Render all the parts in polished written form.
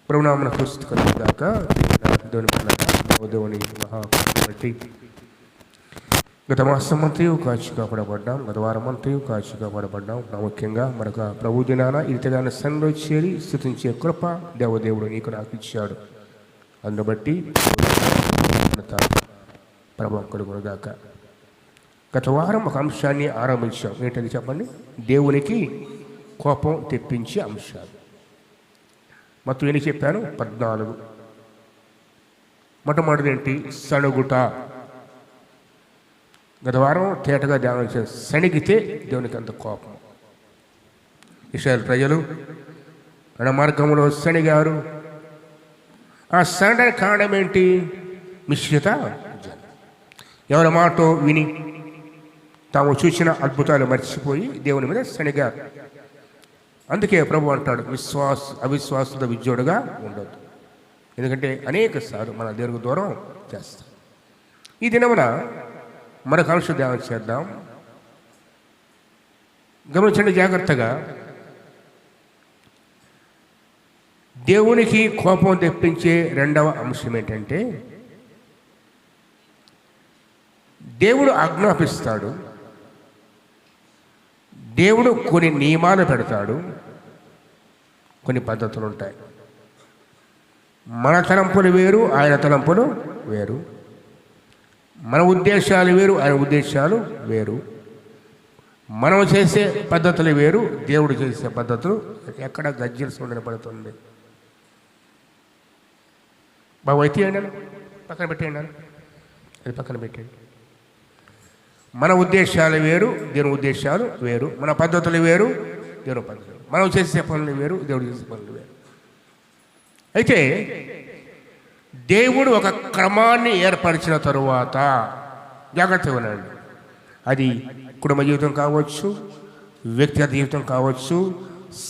ప్రభునామన క్రీస్తు కలుగుగాక. దేవుని మహాబట్టి గత మాసమంతయు కాచి కాపాడబడ్డాం, గత వారమంతయు కాచి కాపాడబడ్డాం. ప్రాముఖ్యంగా మనకు ప్రభు దినాన ఇతగాన సన్నిలో చేరి స్తుతించే కృప దేవదేవుడు నీకు నాకు ఇచ్చాడు. అందును బట్టి ప్రభావం కలుగునుగాక. గత వారం ఒక అంశాన్ని ఆరంభించాం. ఏంటది చెప్పండి? దేవునికి కోపం తెప్పించే అంశాలు. మొత్తం ఎన్ని చెప్పాను? 14. మొట్టమొదటిది ఏంటి? సణుగుట. గత వారం తేటగా ధ్యానం చేసి సణిగితే దేవునికి అంత కోపం. ఇశ్రాయేలు ప్రజలు మార్గంలో సణిగారు. ఆ సణడానికి కారణం ఏంటి? మిశ్రిత జనం. ఎవరి మాట విని తాము చూసిన అద్భుతాలు మర్చిపోయి దేవుని మీద సణిగారు. అందుకే ప్రభు అంటాడు, అవిశ్వాసుల విద్యుడుగా ఉండదు. ఎందుకంటే అనేక సార్లు మన దేవునికి దూరం చేస్తాం. ఈ దినమున మరొక అంశం ధ్యానం చేద్దాం. గమనించండి జాగ్రత్తగా. దేవునికి కోపం తెప్పించే రెండవ అంశం ఏంటంటే, దేవుడు ఆజ్ఞాపిస్తాడు, దేవుడు కొన్ని నియమాలు పెడతాడు, కొన్ని పద్ధతులు ఉంటాయి. మన తలంపులు వేరు, ఆయన తలంపులు వేరు. మన ఉద్దేశాలు వేరు, ఆయన ఉద్దేశాలు వేరు. మనం చేసే పద్ధతులు వేరు, దేవుడు చేసే పద్ధతులు. ఎక్కడ గజ్జల సౌండ్ వినపడుతుంది? బాబు అయితే పక్కన పెట్టేయండి, అది పక్కన పెట్టండి. మన ఉద్దేశాలు వేరు, దేవుని ఉద్దేశాలు వేరు. మన పద్ధతులు వేరు, దేవుని పద్ధతులు. మనం చేసే పనులు వేరు, దేవుడు చేసే పనులు వేరు. అయితే దేవుడు ఒక క్రమాన్ని ఏర్పరిచిన తరువాత, జాగ్రత్తగా వినండి, అది కుటుంబ జీవితం కావచ్చు, వ్యక్తిగత జీవితం కావచ్చు,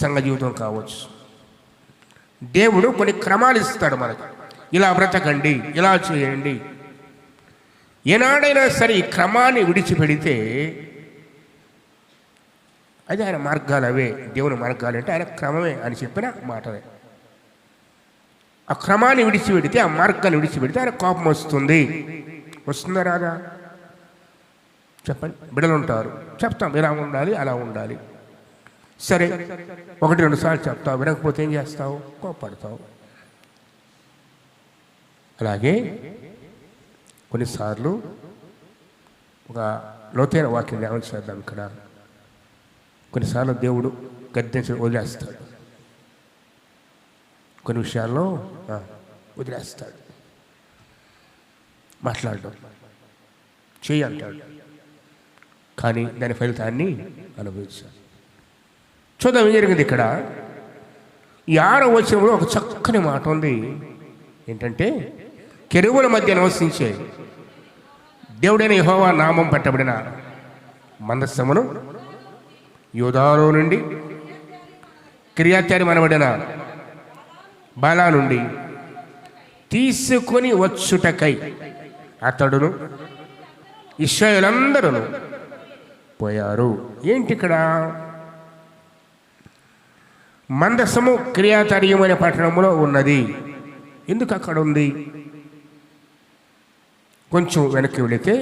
సంఘ జీవితం కావచ్చు. దేవుడు కొన్ని క్రమాలు ఇస్తాడు మనకు. ఇలా బ్రతకండి, ఇలా చేయండి. ఏనాడైనా సరే ఈ క్రమాన్ని విడిచిపెడితే అది ఆయన మార్గాలు అవే. దేవుని మార్గాలు అంటే ఆయన క్రమమే అని చెప్పిన మాటలే. ఆ క్రమాన్ని విడిచిపెడితే, ఆ మార్గాన్ని విడిచిపెడితే ఆయన కోపం వస్తుంది. వస్తుందా రాదా? చెప్పండి. బిడ్డలు ఉంటారు, చెప్తాం ఇలా ఉండాలి, అలా ఉండాలి. సరే, 1-2 సార్లు చెప్తావు, వినకపోతే ఏం చేస్తావు? కోపడతావు. అలాగే కొన్నిసార్లు ఒక లోతైన వాక్యం ధ్యానం చేద్దాం ఇక్కడ. కొన్నిసార్లు దేవుడు గద్దించి వదిలేస్తాడు, కొన్ని విషయాల్లో వదిలేస్తాడు. మాట్లాడడం చెయ్యి అంటాడు, కానీ దాని ఫలితాన్ని అనుభవించాడు. చూద్దాం ఏం జరిగింది ఇక్కడ. ఈ 6వ వచనంలో ఒక చక్కని మాట ఉంది. ఏంటంటే, కెరూబుల మధ్య నివసించే దేవుడైన యెహోవా నామం పెట్టబడిన మందసమును యూదాలో నుండి కిర్యతయీము అనబడిన బాలా నుండి తీసుకొని వచ్చుటకై అతడును ఇశ్రాయేలందరూ పోయారు. ఏంటి ఇక్కడ? మందసము కిర్యతయీము అనే పట్టణంలో ఉన్నది. ఎందుకు అక్కడ ఉంది? కొంచెం వెనక్కి వెళితే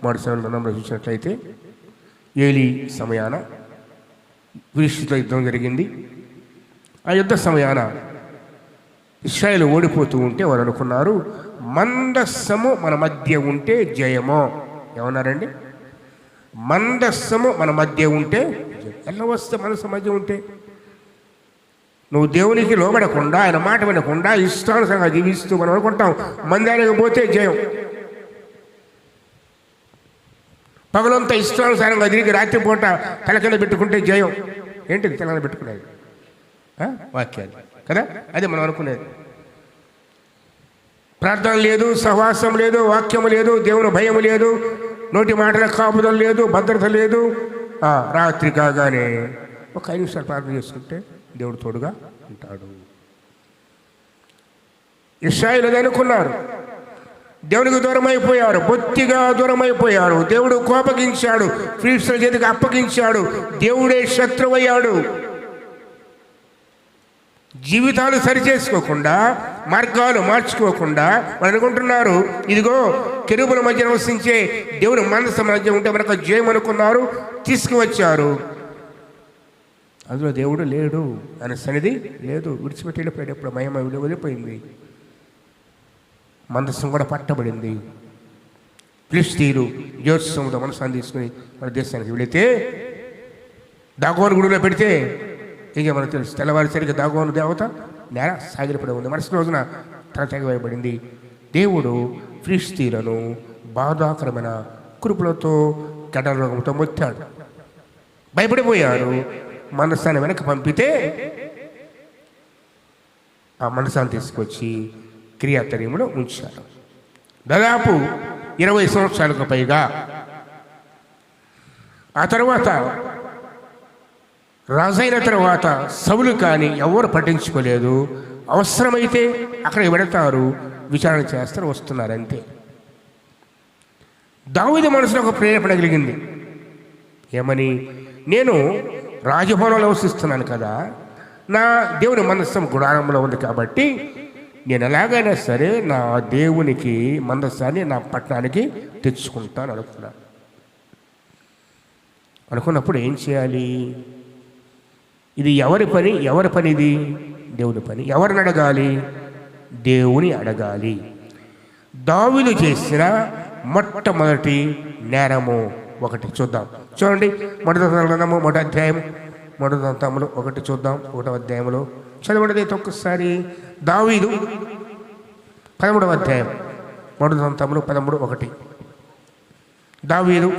3 గ్రంథంలో చూసినట్లయితే ఏలీ సమయాన ఫిలిష్తీయులతో యుద్ధం జరిగింది. ఆ యుద్ధ సమయాన ఇశ్రాయేలు ఓడిపోతూ ఉంటే వారు అనుకున్నారు, మందస్సము మన మధ్య ఉంటే జయమో. ఏమన్నారండి? మందస్సము మన మధ్య ఉంటే జయం. ఎలా వస్తే మనసు మధ్య ఉంటే? నువ్వు దేవునికి లోబడకుండా, ఆయన మాట వినకుండా ఇష్టానుసారంగా జీవిస్తూ మనం అనుకుంటాం మందిరానికి పోతే జయం. పగలంతా ఇష్టానుసారంగా తిరిగి రాత్రిపూట తల కింద పెట్టుకుంటే జయం. ఏంటిది తల కింద పెట్టుకునేది? వాక్యాలు కదా, అదే మనం అనుకునేది. ప్రార్థన లేదు, సహవాసం లేదు, వాక్యం లేదు, దేవుని భయం లేదు, నోటి మాటల కాపుదం లేదు, భద్రత లేదు. రాత్రి కాగానే ఒక 5 నిమిషాలు ప్రార్థన చేసుకుంటే దేవుడు తోడుగా ఉంటాడు. ఇశ్రాయేలు అది అనుకున్నారు, దేవునికి దూరం అయిపోయారు, బొత్తిగా దూరం అయిపోయారు. దేవుడు కోపగించాడు, ఫిలిష్తీయుల చేతికి అప్పగించాడు. దేవుడే శత్రువయ్యాడు. జీవితాలు సరిచేసుకోకుండా, మార్గాలు మార్చుకోకుండా వాళ్ళు అనుకుంటున్నారు ఇదిగో కెరూబుల మధ్య నివసించే దేవుని మనసు మధ్య ఉంటే మనకు జయం అనుకున్నారు, తీసుకువచ్చారు. అందులో దేవుడు లేడు, ఆయన సన్నిధి లేదు, విడిచిపెట్టి వెళ్ళిపోయాడు. ఎప్పుడు మహిమ వదిలిపోయింది, మందస్సం కూడా పట్టబడింది. ఫిలిష్తీయులు జ్యోతిషంతో మనసాన్ని తీసుకుని మన దేశానికి వెళితే దాగోను గుడిలో పెడితే ఇక మనకు తెలుసు, తెల్లవారిసరిగా దాగోను దేవత నేల సాగిలిపడి ఉంది. మరుసటి రోజున తల తెగవేయబడింది. దేవుడు ఫిలిష్తీయులను బాధాకరమైన కురుపులతో గడ్డల రోగంతో మొత్తాడు. భయపడిపోయారు. మనసాన్ని వెనక్కి పంపితే ఆ మనసాన్ని తీసుకొచ్చి క్రియాతర్యంలో ఉంచారు. దాదాపు 20 సంవత్సరాలకు పైగా. ఆ తర్వాత రాజైన తర్వాత సౌలు కానీ ఎవరు పట్టించుకోలేదు. అవసరమైతే అక్కడికి వెళతారు, విచారణ చేస్తారు, వస్తున్నారు అంతే. దావీదు మనసులో ఒక ప్రేరేపణ కలిగింది. ఏమని? నేను రాజభవనంలో వసిస్తున్నాను కదా, నా దేవుని మందస్సం గుడారంలో ఉంది కాబట్టి నేను ఎలాగైనా సరే నా దేవునికి మందస్సాన్ని నా పట్టణానికి తెచ్చుకుంటాను అనుకున్నప్పుడు ఏం చేయాలి? ఇది ఎవరి పని? ఎవరి పని ఇది? దేవుని పని. ఎవరిని అడగాలి? దేవుని అడగాలి. దావీదు చేసిన మొట్టమొదటి నేరము ఒకటి చూద్దాం. చూడండి, మొదటి అధ్యాయం, మొదటి దంతములు 1 చూద్దాం. 1వ అధ్యాయంలో చదవడది ఒక్కసారి. దావీదు 13వ అధ్యాయం, మొదటి దంతములు 13:1. దావీదు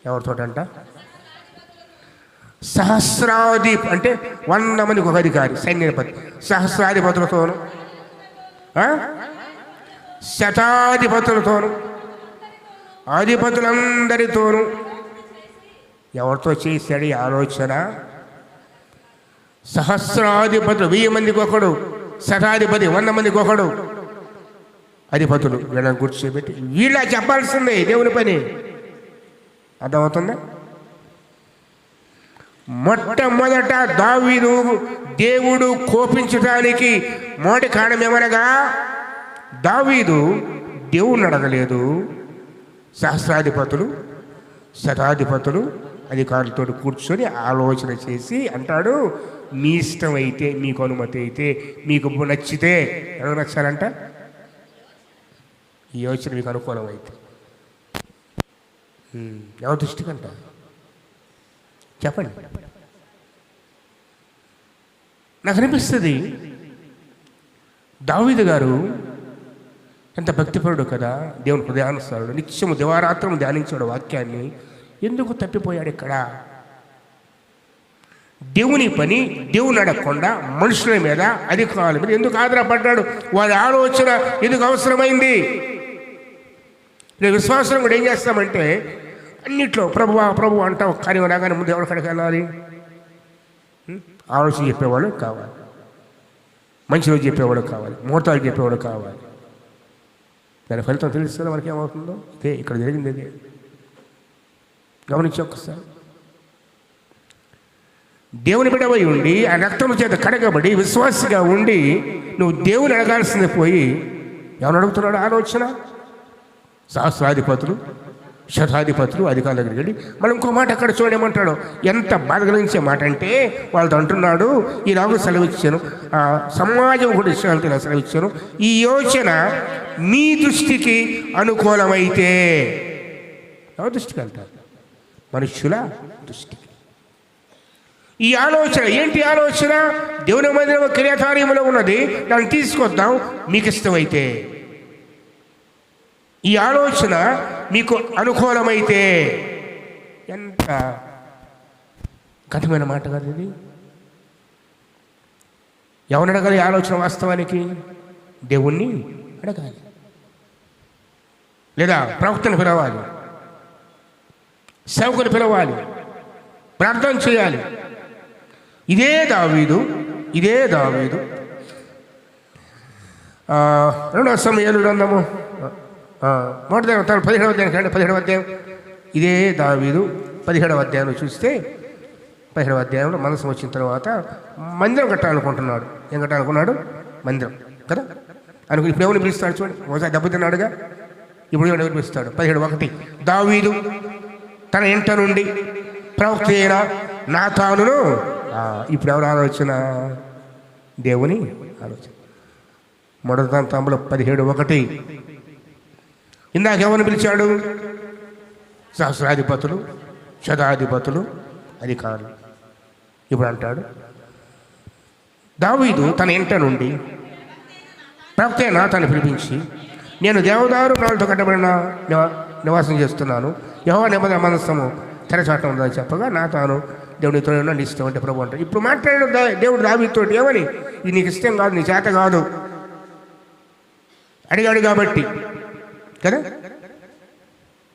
ఎవరితోటంట? సహస్రాధిప అంటే 100 మందికి ఒక అధికారి, సైన్యాధిపతి. సహస్రాధిపతులతోను శతాధిపతులతోను అధిపతులందరితోనూ ఎవరితో చేశాడు ఈ ఆలోచన? సహస్రాధిపతులు 1000 మందికి ఒకడు, శతాధిపతి 100 మందికి ఒకడు, అధిపతులు వీళ్ళని కూర్చోబెట్టి వీళ్ళ చెప్పాల్సిందే దేవుని పని. అర్థమవుతుందా? మొట్టమొదట దావీదు దేవుడు కోపించడానికి మొదటి కారణం ఏమనగా, దావీదు దేవుణ్ణి అడగలేదు. సహస్రాధిపతులు, శతాధిపతులు, అధికారులతో కూర్చొని ఆలోచన చేసి అంటాడు, మీ ఇష్టం అయితే, మీకు అనుమతి అయితే, మీకు నచ్చితే. ఎవరు నచ్చాలంట? ఈ యోచన మీకు అనుకూలం అయితే. ఎవరి దృష్టికంట చెప్పండి. నాకు అనిపిస్తుంది దావీదు గారు ఎంత భక్తిపరుడు కదా, దేవుని హృదయానుసారుడు, నిత్యము దివారాత్రము ధ్యానించాడు వాక్యాన్ని. ఎందుకు తప్పిపోయాడు ఇక్కడ? దేవుని పని దేవుని అడగకుండా మనుషుల మీద, అధికారుల మీద ఎందుకు ఆధారపడ్డాడు? వారి ఆలోచన ఎందుకు అవసరమైంది? నేను విశ్వాసం కూడా ఏం చేస్తామంటే అన్నిట్లో ప్రభు అంటావు, కానీ రాగానే ముందు ఎవరికడికి వెళ్ళాలి? ఆలోచన చెప్పేవాడు కావాలి, మంచి రోజు చెప్పేవాడు కావాలి, ముహూర్తాలు చెప్పేవాడు కావాలి. దాని ఫలితం తెలుస్తుందో మనకి ఏమవుతుందో. ఇదే ఇక్కడ జరిగింది. ఇదే గమనించి ఒక్కసారి. దేవుని బిడ్డవై ఉండి ఆ రక్తం చేత కడగబడి విశ్వాసిగా ఉండి నువ్వు దేవుని అడగాల్సింది పోయి ఎవరు అడుగుతున్నాడు? ఆలోచన. సహస్రాధిపతులు, శతాధిపతులు, అధికారుల దగ్గరికి వెళ్ళి మనం ఇంకో మాట అక్కడ చూడేమంటాడు. ఎంత బాధ కలిగించే మాట అంటే వాళ్ళతో అంటున్నాడు, ఈ రాగు సెలవిచ్చాను, సమాజం కూడా ఇష్టాలతో సెలవిచ్చాను, ఈ యోచన మీ దృష్టికి అనుకూలమైతే. ఎవరి దృష్టికి అంటారు? మనుష్యుల దృష్టికి. ఈ ఆలోచన ఏంటి? ఆలోచన దేవుని మందిరం క్రియాకార్యంలో ఉన్నది, దాన్ని తీసుకొద్దాం మీకు ఇష్టమైతే. ఈ ఆలోచన మీకు అనుకూలమైతే. ఎంత కఠినమైన మాట కాదు ఇది. ఎవరిని అడగాలి? ఆలోచన వాస్తవానికి దేవుణ్ణి అడగాలి, లేదా ప్రవక్తను పిలవాలి, సేవకుని పిలవాలి, ప్రార్థన చేయాలి. ఇదే దావీదు 2వ సమూయేలు గ్రంథము 17వ అధ్యాయం. ఇదే దావీదు 17వ అధ్యాయంలో చూస్తే 17వ అధ్యాయంలో మనసు వచ్చిన తర్వాత మందిరం కట్టాలనుకుంటున్నాడు. ఏం కట్టాలనుకున్నాడు? మందిరం కదా అనుకుని ఇప్పుడు ఎవరిని పిలుస్తాడు చూడండి. ఒకసారి దెబ్బతిన్నాడుగా, ఇప్పుడు ఎవరు పిలుస్తాడు? 17:1 దావీదు తన ఇంట నుండి ప్రవక్త అయిన నాతానును. ఇప్పుడు ఎవరు ఆలోచన? దేవుని ఆలోచన. మొదటి తంతంలో 17:1 ఇందాక ఎవరిని పిలిచాడు? సహస్రాధిపతులు, శతాధిపతులు, అధికారులు. ఇప్పుడు అంటాడు దావీదు తన ఇంట నుండి ప్రవక్త అయిన నాతాను పిలిపించి, నేను దేవదారు రాళ్ళతో కట్టబడిన నివాసం చేస్తున్నాను, యెహోవా నిబంధన మందసము తెరచాటం ఉందని చెప్పగా నాతాను దేవునితో నన్ను ఇష్టం అంటే ప్రభు అంటాడు. ఇప్పుడు మాట్లాడాడు దేవుడు దావీదుతో ఏమని? ఇది నీకు ఇష్టం కాదు, నీ చేత కాదు అడిగాడు కాబట్టి కదా.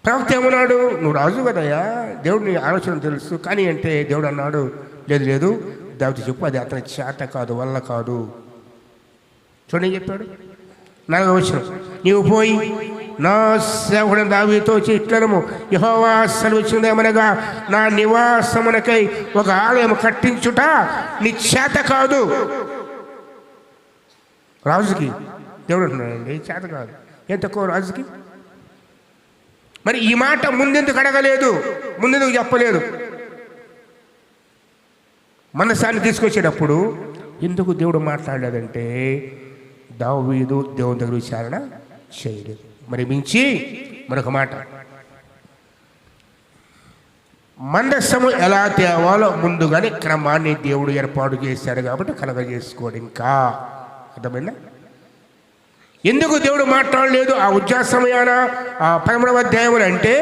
ప్రవక్త ఏమన్నాడు? నువ్వు రాజు కదయ్యా, దేవుడిని ఆలోచన తెలుసు కానీ అంటే దేవుడు అన్నాడు, లేదు లేదు దావీదు చెప్పు, అది అతని చేత కాదు, వల్ల కాదు. చూడండి చెప్పాడు. 4వ వచనం, నీవు పోయి నా సేవకుడు దావీదుతో ఇట్లనము, యెహోవా సెలవిచ్చినదేమనగా నా నివాసమునకై ఒక ఆలయం కట్టించుట నీ చేత కాదు. రాజుకి దేవుడు అంటున్నాడండి చేత కాదు. ఏం తక్కువ రాజుకి? మరి ఈ మాట ముందెందుకు అడగలేదు? ముందెందుకు చెప్పలేదు? మనసాన్ని తీసుకొచ్చేటప్పుడు ఎందుకు దేవుడు మాట్లాడలేదంటే దావీదు దేవుని దగ్గర విచారణ చేయలేదు. మరి మించి మరొక మాట, మందస్సము ఎలా తేవాలో ముందుగానే క్రమాన్ని దేవుడు ఏర్పాటు చేశాడు కాబట్టి కలగజేసుకోడు. ఇంకా అర్థమైందా? ఎందుకు దేవుడు మాట్లాడలేదు ఆ ఉజ్జాసమయాన ఆ 13వ అధ్యాయములు అంటే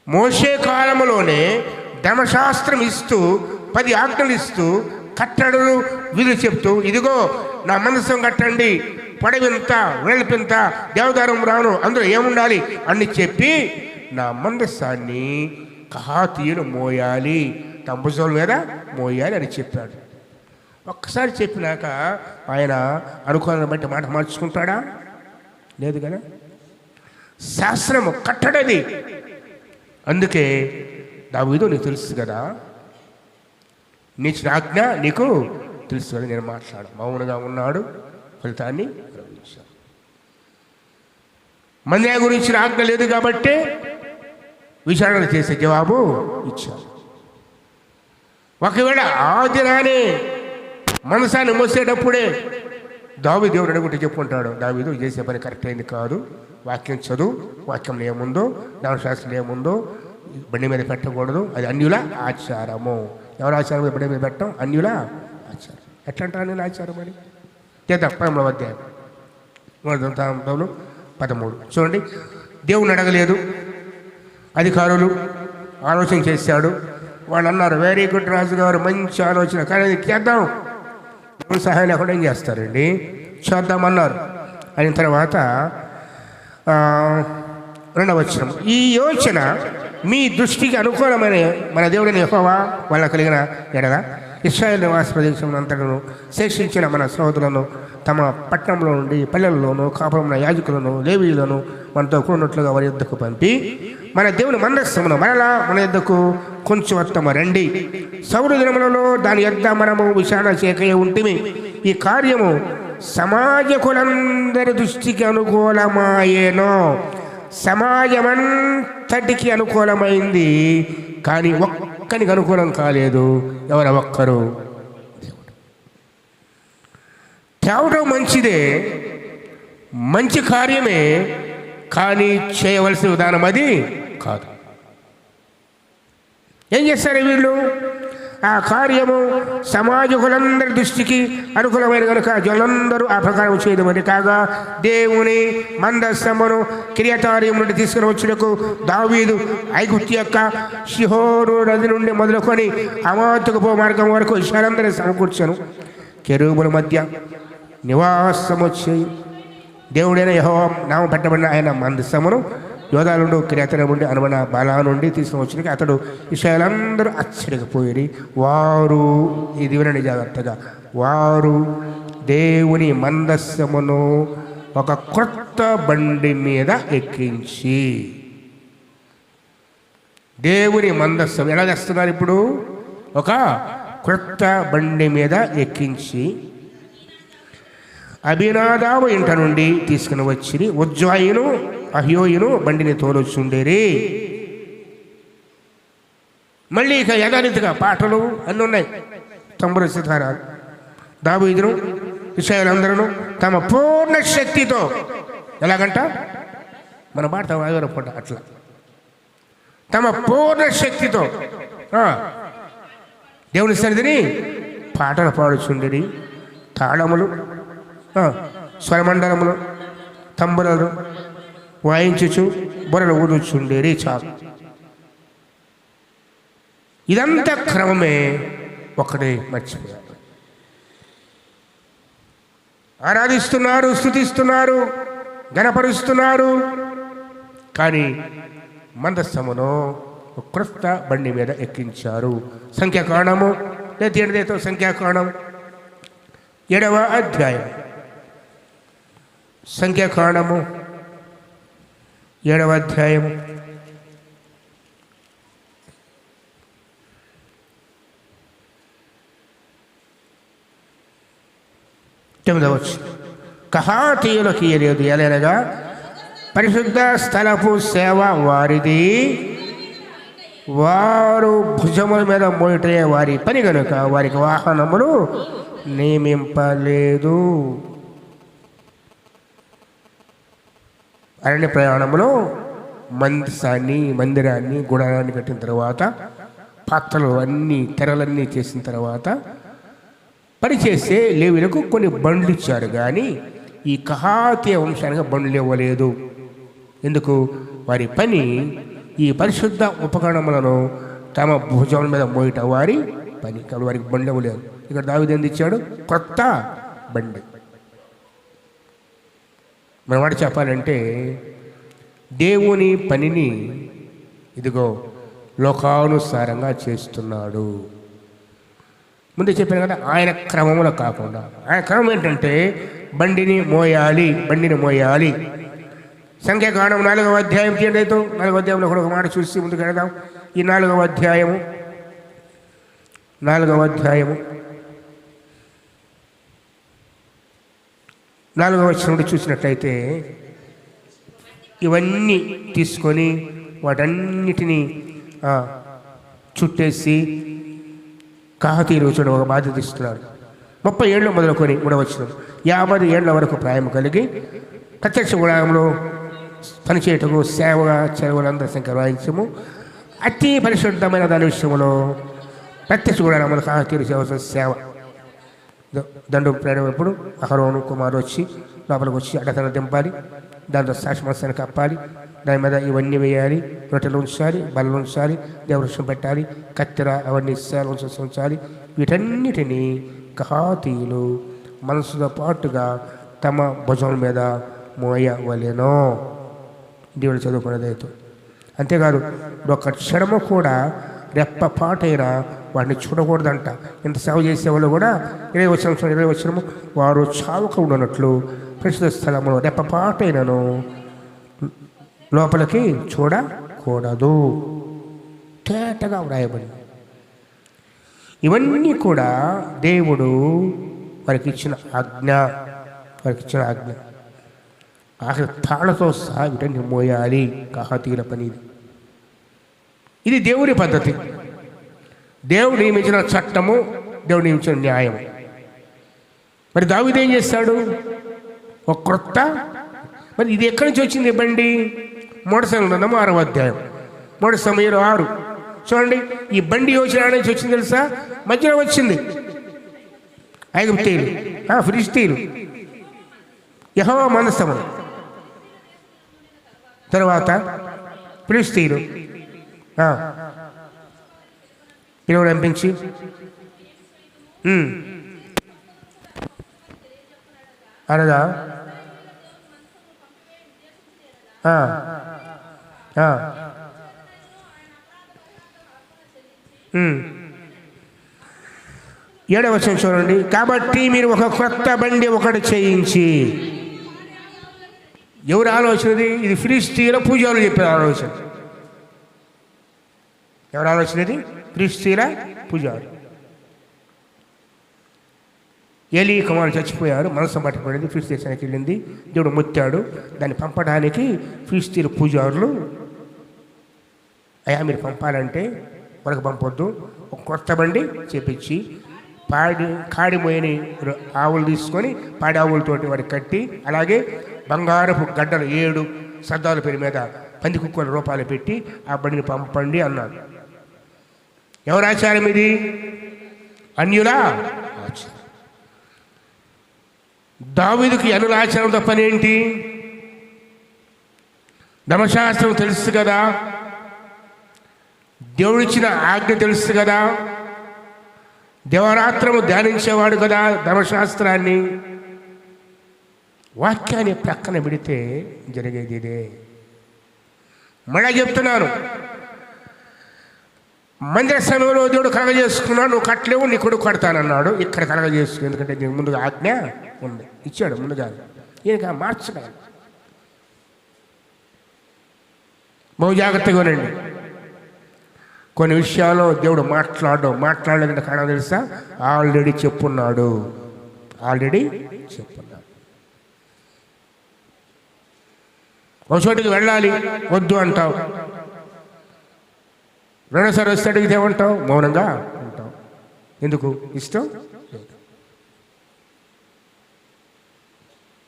మోషే కాలంలోనే ధర్మశాస్త్రం ఇస్తూ 10 ఆజ్ఞలు ఇస్తూ కట్టడలు విధులు చెప్తూ, ఇదిగో నా మందసం కట్టండి, పొడవింత వెడల్పింత దేవదారం రాను, అందులో ఏముండాలి అన్ని చెప్పి నా మందసాన్ని కహాతీయులు మోయాలి, తంబుజోల మీద మోయాలి అని చెప్పాడు. ఒక్కసారి చెప్పినాక ఆయన అనుకోవాలని బట్టి మాట మార్చుకుంటాడా? లేదు కదా. శాస్త్రము కట్టడది. అందుకే దావీదు నీకు తెలుసు కదా, నీచిన ఆజ్ఞ నీకు తెలుసు కదా, నేను మాట్లాడు. మౌనంగా ఉన్నాడు, ఫలితాన్ని గ్రహించాడు. మందిరా గురించిన ఆజ్ఞ లేదు కాబట్టి విచారణ చేసే జవాబు ఇచ్చాడు. ఒకవేళ ఆ దినానే మనసాన్ని మోసేటప్పుడే దావీదు దేవుడు అడుగుంటే చెప్పుకుంటాడు, దావీదు చేసే పని కరెక్ట్ అయింది కాదు, వాక్యం చదువు, వాక్యంలో ఏముందో, ధర్మశాస్త్రంలో ఏముందో బండి మీద పెట్టకూడదు, అది అన్యుల ఆచారము. ఎవరు ఆచారం బండి మీద పెట్టడం? అన్యుల ఆచారం. ఎట్లా అంటారు అన్యుల ఆచారం అని? చేద్దాం. 13వ అధ్యాయం 13 చూడండి. దేవుని అడగలేదు, అధికారులు ఆలోచన చేశాడు. వాళ్ళు అన్నారు, వెరీ గుడ్ రాజు గారు, మంచి ఆలోచన, కానీ అది చేద్దాం. దేవుని సహాయం లేకుండా ఏం చేస్తారండి? చేద్దామన్నారు. అయిన తర్వాత 2వ వచనం, ఈ యోచన మీ దృష్టికి అనుకూలమైన మన దేవుడిని యెహోవా వల్ల కలిగిన ఎడల ఇశ్రాయేలు నివాస ప్రదేశం అంతటను శేషించిన మన సహోదరులను తమ పట్టణంలో నుండి పల్లెల్లోనూ కాపురమున యాజకులను లేవీయులను మనతో కూడినట్లుగా వారి యొద్దకు పంపి మన దేవుని మందస్సమును మరలా మన యొద్దకు కొంచెం వత్తమ రండి. సౌరు దినములలో దాని యొద్ద మనము విచారణ చేయకయే ఉంటిమి. ఈ కార్యము సమాజకులందరి దృష్టికి అనుకూలమాయేనో. సమాజమంతటికి అనుకూలమైంది కానీ ఒక్కనికి అనుకూలం కాలేదు. ఎవరు? ఒక్కరు. తేవడం మంచిదే, మంచి కార్యమే, కానీ చేయవలసిన విధానం అది కాదు. ఏం చేస్తారు వీళ్ళు? ఆ కార్యము సమాజకులందరి దృష్టికి అనుకూలమైన కనుక జనులందరూ ఆ ప్రకారం చేయదమని కాగా దేవుని మందస్సమును కిరియతార్యం నుండి తీసుకుని వచ్చుటకు దావీదు ఐగుప్తు యొక్క షిహోరు నది నుండి మొదలుకొని హమాతుకు పో మార్గం వరకు ఇశ్రాయేలందరినీ సమకూర్చను. కెరూబుల మధ్య నివాసము చేయి. దేవుడైన యెహోవా నామం పెట్టబడిన ఆయన మందస్సమును యోధా నుండి కిరియతార్యం నుండి అనుమన బాలా నుండి తీసుకుని వచ్చినకి అతడు ఇశ్రాయేలందరూ ఆశ్చర్యపోయి వారు, ఇది వినండి జాగ్రత్తగా, వారు దేవుని మందస్సమును ఒక క్రొత్త బండి మీద ఎక్కించి, దేవుని మందస్సం ఎలా తెస్తున్నారు? ఇప్పుడు ఒక క్రొత్త బండి మీద ఎక్కించి అభినాదాబు ఇంట నుండి తీసుకుని వచ్చి ఉజ్జాయిను అహ్యోయును బండిని తోలొచ్చుండేరి. మళ్ళీ ఇక యథారీతిగా పాటలు అన్నీ ఉన్నాయి. తంబుర సితారాలు. దావీదును ఇశ్రాయేలులందరూ తమ పూర్ణ శక్తితో ఎలాగంట మన మాట పూట అట్లా తమ పూర్ణ శక్తితో దేవుని సన్నిధిని పాటలు పాడుచుండేది. తాళములు, స్వరమండలములు, తంబురలు వాయించుచు బొరలు ఊదుచుండేది. చాలు. ఇదంతా క్రమమే. ఒకటే మర్చిపోయారు. ఆరాధిస్తున్నారు, స్తుతిస్తున్నారు, గణపరుస్తున్నారు. కానీ మందస్థమును క్రొత్త బండి మీద ఎక్కించారు. సంఖ్యాకాండము లేదా సంఖ్యాకాండం 7వ అధ్యాయం. సంఖ్యాకాండము 7వ అధ్యాయం 9వ వచనం. కహాతీయులకు ఇయ్యలేదు, ఎలాగనగా పరిశుద్ధ స్థలపు సేవ వారిది, వారు భుజముల మీద మోయటే వారి పని కనుక వారికి వాహనములు నియమింపలేదు. అరణ్య ప్రయాణంలో మందిరాన్ని గుడారాన్ని కట్టిన తర్వాత, పాత్రలు అన్నీ తెరలన్నీ చేసిన తర్వాత పనిచేసే లేవీయులకు కొన్ని బండ్లు ఇచ్చారు. కానీ ఈ కహాతీయ వంశానికి బండ్లు ఇవ్వలేదు. ఎందుకు? వారి పని ఈ పరిశుద్ధ ఉపకరణములను తమ భుజముల మీద మోయట వారి పని. కానీ వారికి బండి ఇవ్వలేదు. ఇక్కడ దావీదు ఏంది ఇచ్చాడు? కొత్త బండి. మన మాట చెప్పాలంటే దేవుని పనిని ఇదిగో లోకానుసారంగా చేస్తున్నాడు. ముందే చెప్పాను కదా, ఆయన క్రమంలో కాకుండా. ఆయన క్రమం ఏంటంటే బండిని మోయాలి. సంఖ్యాకాండం 4వ అధ్యాయం తీయండి. 4వ అధ్యాయంలో కూడా ఒక మాట చూసి ముందుకు వెళదాం. ఈ 4వ అధ్యాయము 4వ వచనం నుండి చూసినట్లయితే ఇవన్నీ తీసుకొని వాటన్నిటినీ చుట్టేసి కహాతీయులు వచ్చి ఒక బాధ్యత ఇస్తున్నాడు. 30 ఏళ్ళు మొదలుకొని ఉండవచ్చును 50 ఏళ్ల వరకు ప్రాయం కలిగి ప్రత్యక్ష గుడారంలో పనిచేయటకు సేవగా చెరువులందరి సంఖ్య వాయించము. అతి పరిశుద్ధమైన దాని విషయంలో ప్రత్యక్ష గుడారంలో కహాతీయులు చేయవలసిన సేవ. దండు ప్రయాణం ఎప్పుడు అహరోను కుమారు వచ్చి లోపలికి వచ్చి అడ్డతన దింపాలి, దాంతో సాక్షి కప్పాలి, దాని మీద ఇవన్నీ వేయాలి, రొట్టెలు ఉంచాలి, బల్లలు ఉంచాలి, దేవవృక్షం పెట్టాలి, కత్తెర అవన్నీ సేలు ఉంచాలి. వీటన్నిటినీ కహాతీయులు మనసుతో పాటుగా తమ భుజం మీద మోయవలెను. దేవుడు చదువుకునేదైతే అంతేకాదు, ఒక క్షణము కూడా రెప్పపాటైనా వాడిని చూడకూడదంట. ఇంత సేవ చేసేవాళ్ళు కూడా 20 వచనము వారు చావక ఉండనట్లు పరిశుద్ధ స్థలములో రెప్పపాటైనను లోపలికి చూడకూడదు. తేటగా వ్రాయబడింది. ఇవన్నీ కూడా దేవుడు వారికి ఇచ్చిన ఆజ్ఞ. ఆఖరి తాళతో సహా వీటన్ని మోయాలి. కహాతీయుల పని ఇది దేవుని పద్ధతి. దేవుడు నియమించిన చట్టము, దేవుడు నియమించిన న్యాయం. మరి దావీదు ఏం చేస్తాడు? ఒక క్రొత్త. మరి ఇది ఎక్కడి నుంచి వచ్చింది బండి? 3 గ్రంథము 6వ అధ్యాయం 3 సమయంలో 6 చూడండి. ఈ బండి యోచన నుంచి వచ్చింది తెలుసా? మధ్యలో వచ్చింది. ఐగుప్తీయులు, ఫిలిష్తీయులు, యెహోవా మందసములు, తర్వాత ఫిలిష్తీయులు పిలువడు పంపించి అనగా ఏడవ వచనం చూడండి. కాబట్టి మీరు ఒక కొత్త బండి ఒకటి చేయించి. ఎవరు ఆలోచనది? ఇది ఫిలిష్తీయుల పూజారులు చెప్పిన ఆలోచన. ఎవరు ఆలోచనది? ఫిలిష్తీయుల పూజారి. ఏలీ కుమారుడు చచ్చిపోయారు, మనసు పట్టబడింది, ఫిలిష్తీయ దేశానికి వెళ్ళింది. దేవుడు ముత్తాడు. దాన్ని పంపడానికి ఫిలిష్తీయుల పూజారులు, అయ్యా మీరు పంపాలంటే మనకు పంపొద్దు, ఒక కొత్త బండి చేపించి కాడి మోయని ఆవులు తీసుకొని పాడి ఆవులతోటి వాడికి కట్టి, అలాగే బంగారపు గడ్డలు 7 సర్దాల పేరు మీద 10 కుక్కల రూపాయలు పెట్టి ఆ బండిని పంపండి అన్నాడు. ఎవరి ఆచారం ఇది? అన్యుల ఆచారం. దావీదుకి అన్యుల ఆచారంతో పని ఏంటి? ధర్మశాస్త్రం తెలుసు కదా, దేవుడిచ్చిన ఆజ్ఞ తెలుసు కదా, దేవరాత్రము ధ్యానించేవాడు కదా ధర్మశాస్త్రాన్ని. వాక్యాన్ని ప్రక్కన పెడితే జరిగేది ఇదే. మళ్ళా చెప్తున్నాను, మందిర సమయంలో దేవుడు కలగజేసుకున్నాడు, నువ్వు కట్టలేవు, నీ కొడుకు కడతానన్నాడు. ఇక్కడ కలగజేసుకు, ఎందుకంటే దీనికి ముందుగా ఆజ్ఞ ఉంది, ఇచ్చాడు ముందుగా. ఈయనకి మార్చడానికి బహు జాగ్రత్తగా ఉండండి. కొన్ని విషయాల్లో దేవుడు మాట్లాడలేదంటే కారణం తెలుసా? ఆల్రెడీ చెప్పున్నాడు. ఒక చోటికి వెళ్ళాలి, వద్దు అంటావు. రెండోసారి వస్తే అడిగితే ఏమంటావు? మౌనంగా ఉంటావు. ఎందుకు? ఇష్టం లేదు.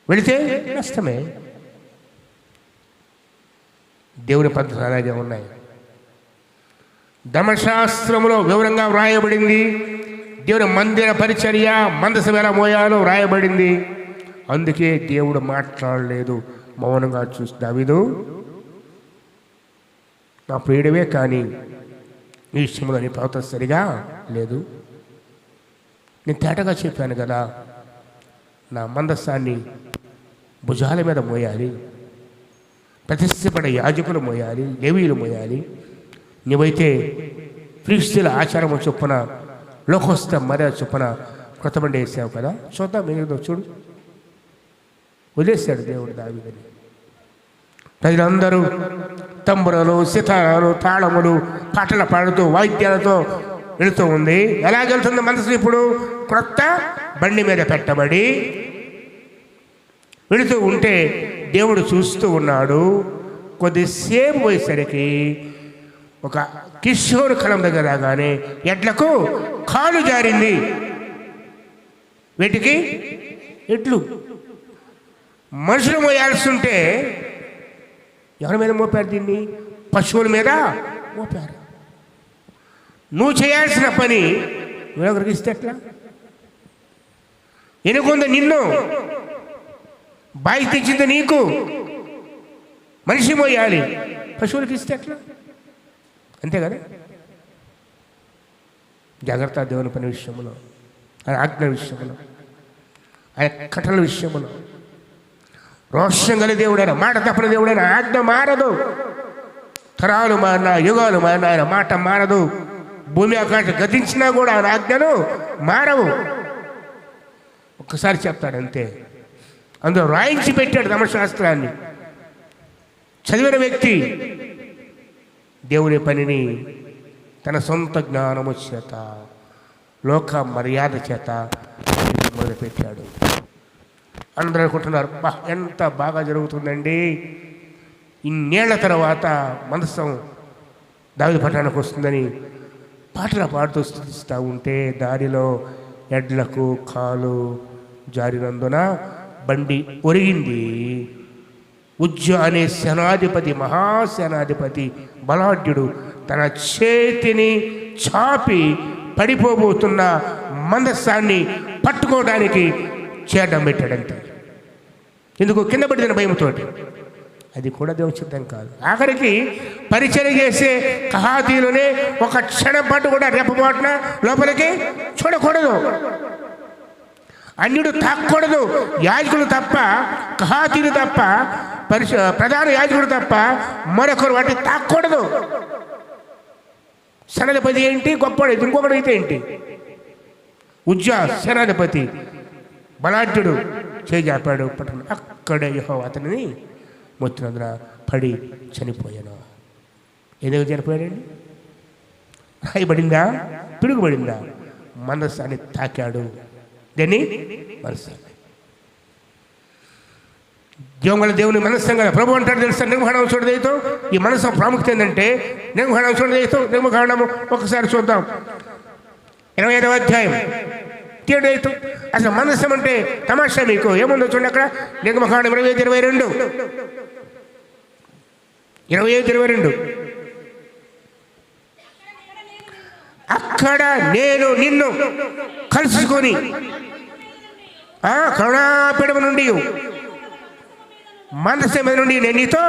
వెళితే నష్టమే. దేవుని పద్ధతి అలాగే ఉన్నాయి. ధర్మశాస్త్రంలో వివరంగా వ్రాయబడింది. దేవుని మందిర పరిచర్య, మందసం ఎలా మోయాలో వ్రాయబడింది. అందుకే దేవుడు మాట్లాడలేదు, మౌనంగా చూసి, దావీదు నా ప్రియుడివే, కానీ ఈ విషయంలో నీ ప్రవర్తన సరిగా లేదు. నేను తేటగా చెప్పాను కదా, నా మందస్సాన్ని భుజాల మీద మోయాలి, ప్రతిష్టపడే యాజకులు మోయాలి, లేవీయులు మోయాలి. నువ్వైతే ఫిలిష్తీయుల ఆచారం చొప్పున, లోకస్థ మర్యాద చొప్పున కొత్త బండి వేసావు కదా, చూద్దాం ఏదో చూడు. వదిలేశాడు దేవుడు దావీదుని. ప్రజలందరూ తంబురలు, సితారాలు, తాళములు, పాటలు పాడుతూ వాయిద్యాలతో వెళుతూ ఉంది. ఎలాగెళ్తుంది మనసు? ఇప్పుడు క్రొత్త బండి మీద పెట్టబడి వెళుతూ ఉంటే దేవుడు చూస్తూ ఉన్నాడు. కొద్దిసేపు పోయేసరికి ఒక కిషోరు కలం దగ్గర రాగానే ఎడ్లకు కాలు జారింది. వీటికి ఎడ్లు మనుషులు మోయాల్సి ఉంటే ఎవరి మీద మోపారు? దీన్ని పశువుల మీద మోపారు. నువ్వు చేయాల్సిన పని వేరొకరికి ఇస్తే ఎట్లా? ఎనుకుంది నిన్ను, బాయి తెచ్చింది నీకు, మనిషి మోయాలి, పశువులకి ఇస్తే ఎట్లా? అంతే కదా. జాగ్రత్త దేవుని పని విషయంలో, ఆయన ఆజ్ఞ విషయంలో, ఆయన కట్టల విషయంలో. రోషం గల దేవుడైన, మాట తప్పని దేవుడైన, ఆజ్ఞ మారదు. తరాలు మారినా, యుగాలు మారినా ఆయన మాట మారదు. భూమి ఆకాశం గతించినా కూడా ఆయన ఆజ్ఞలు మారవు. ఒక్కసారి చెప్తాడంతే. అందులో రాయించి పెట్టాడు ధర్మశాస్త్రాన్ని. చదివిన వ్యక్తి దేవుని పనిని తన సొంత జ్ఞానము చేత, లోక మర్యాద చేత మొదలుపెట్టాడు. అందరూ అనుకుంటున్నారు, ఎంత బాగా జరుగుతుందండి, ఇన్నేళ్ల తర్వాత మందసం దావీదు పట్టణానికి వస్తుందని పాటలు పాడుతూ స్థుతిస్తూ ఉంటే దారిలో ఎడ్లకు కాలు జారినందున బండి ఒరిగింది. ఉజ్జ అనే సేనాధిపతి, మహాసేనాధిపతి బలాఢ్యుడు తన చేతిని చాపి పడిపోబోతున్న మందస్సాన్ని పట్టుకోవడానికి చేయడం పెట్టాడంతే. ఎందుకు? కింద పడిన భయంతో. అది కూడా దేవుని చిత్తం కాదు. ఆఖరికి పరిచయం చేసే కహాతీయులనే ఒక క్షణం పాటు కూడా రెప్పపాటున లోపలికి చూడకూడదు. అన్యుడు తాక్కూడదు. యాజకులు తప్ప, కహాతీయులు తప్ప, ప్రధాన యాజకుడు తప్ప మరొకరు వాటిని తాక్కూడదు. సేనాధిపతి ఏంటి? గొప్పవాడు. ఇంకొకడు అయితే ఏంటి? ఉజ్జా సేనాధిపతి బలాఢ్యుడు చేజాపాడు పట్టణం. అక్కడే యెహోవా అతనిని మొత్తినందున పడి చనిపోయాను. ఎందుకు చనిపోయాడండి? రాయబడిందా, పిడుగుబడిందా? మనస్సాన్ని తాకాడు. దేన్ని? మనస్సాన్ని. దేవుని మనస్సం కదా. ప్రభు అంటాడు తెలుసా, నిర్వహణం చూడదేతో. ఈ మనసు ప్రాముఖ్యత ఏంటంటే నిర్వహణం చూడదేతో. నిర్వహణము ఒకసారి చూద్దాం. 25వ అధ్యాయం తీయడైతు. అసలు మనస్సం అంటే తమాషా మీకు ఏముందో చూడండి అక్కడ. నిర్వహణం 25:22. 25:22. అక్కడ నేను నిన్ను కలుసుకొని కరుణాపీఠము నుండి మనస్సు మీద నుండి నేను నీతో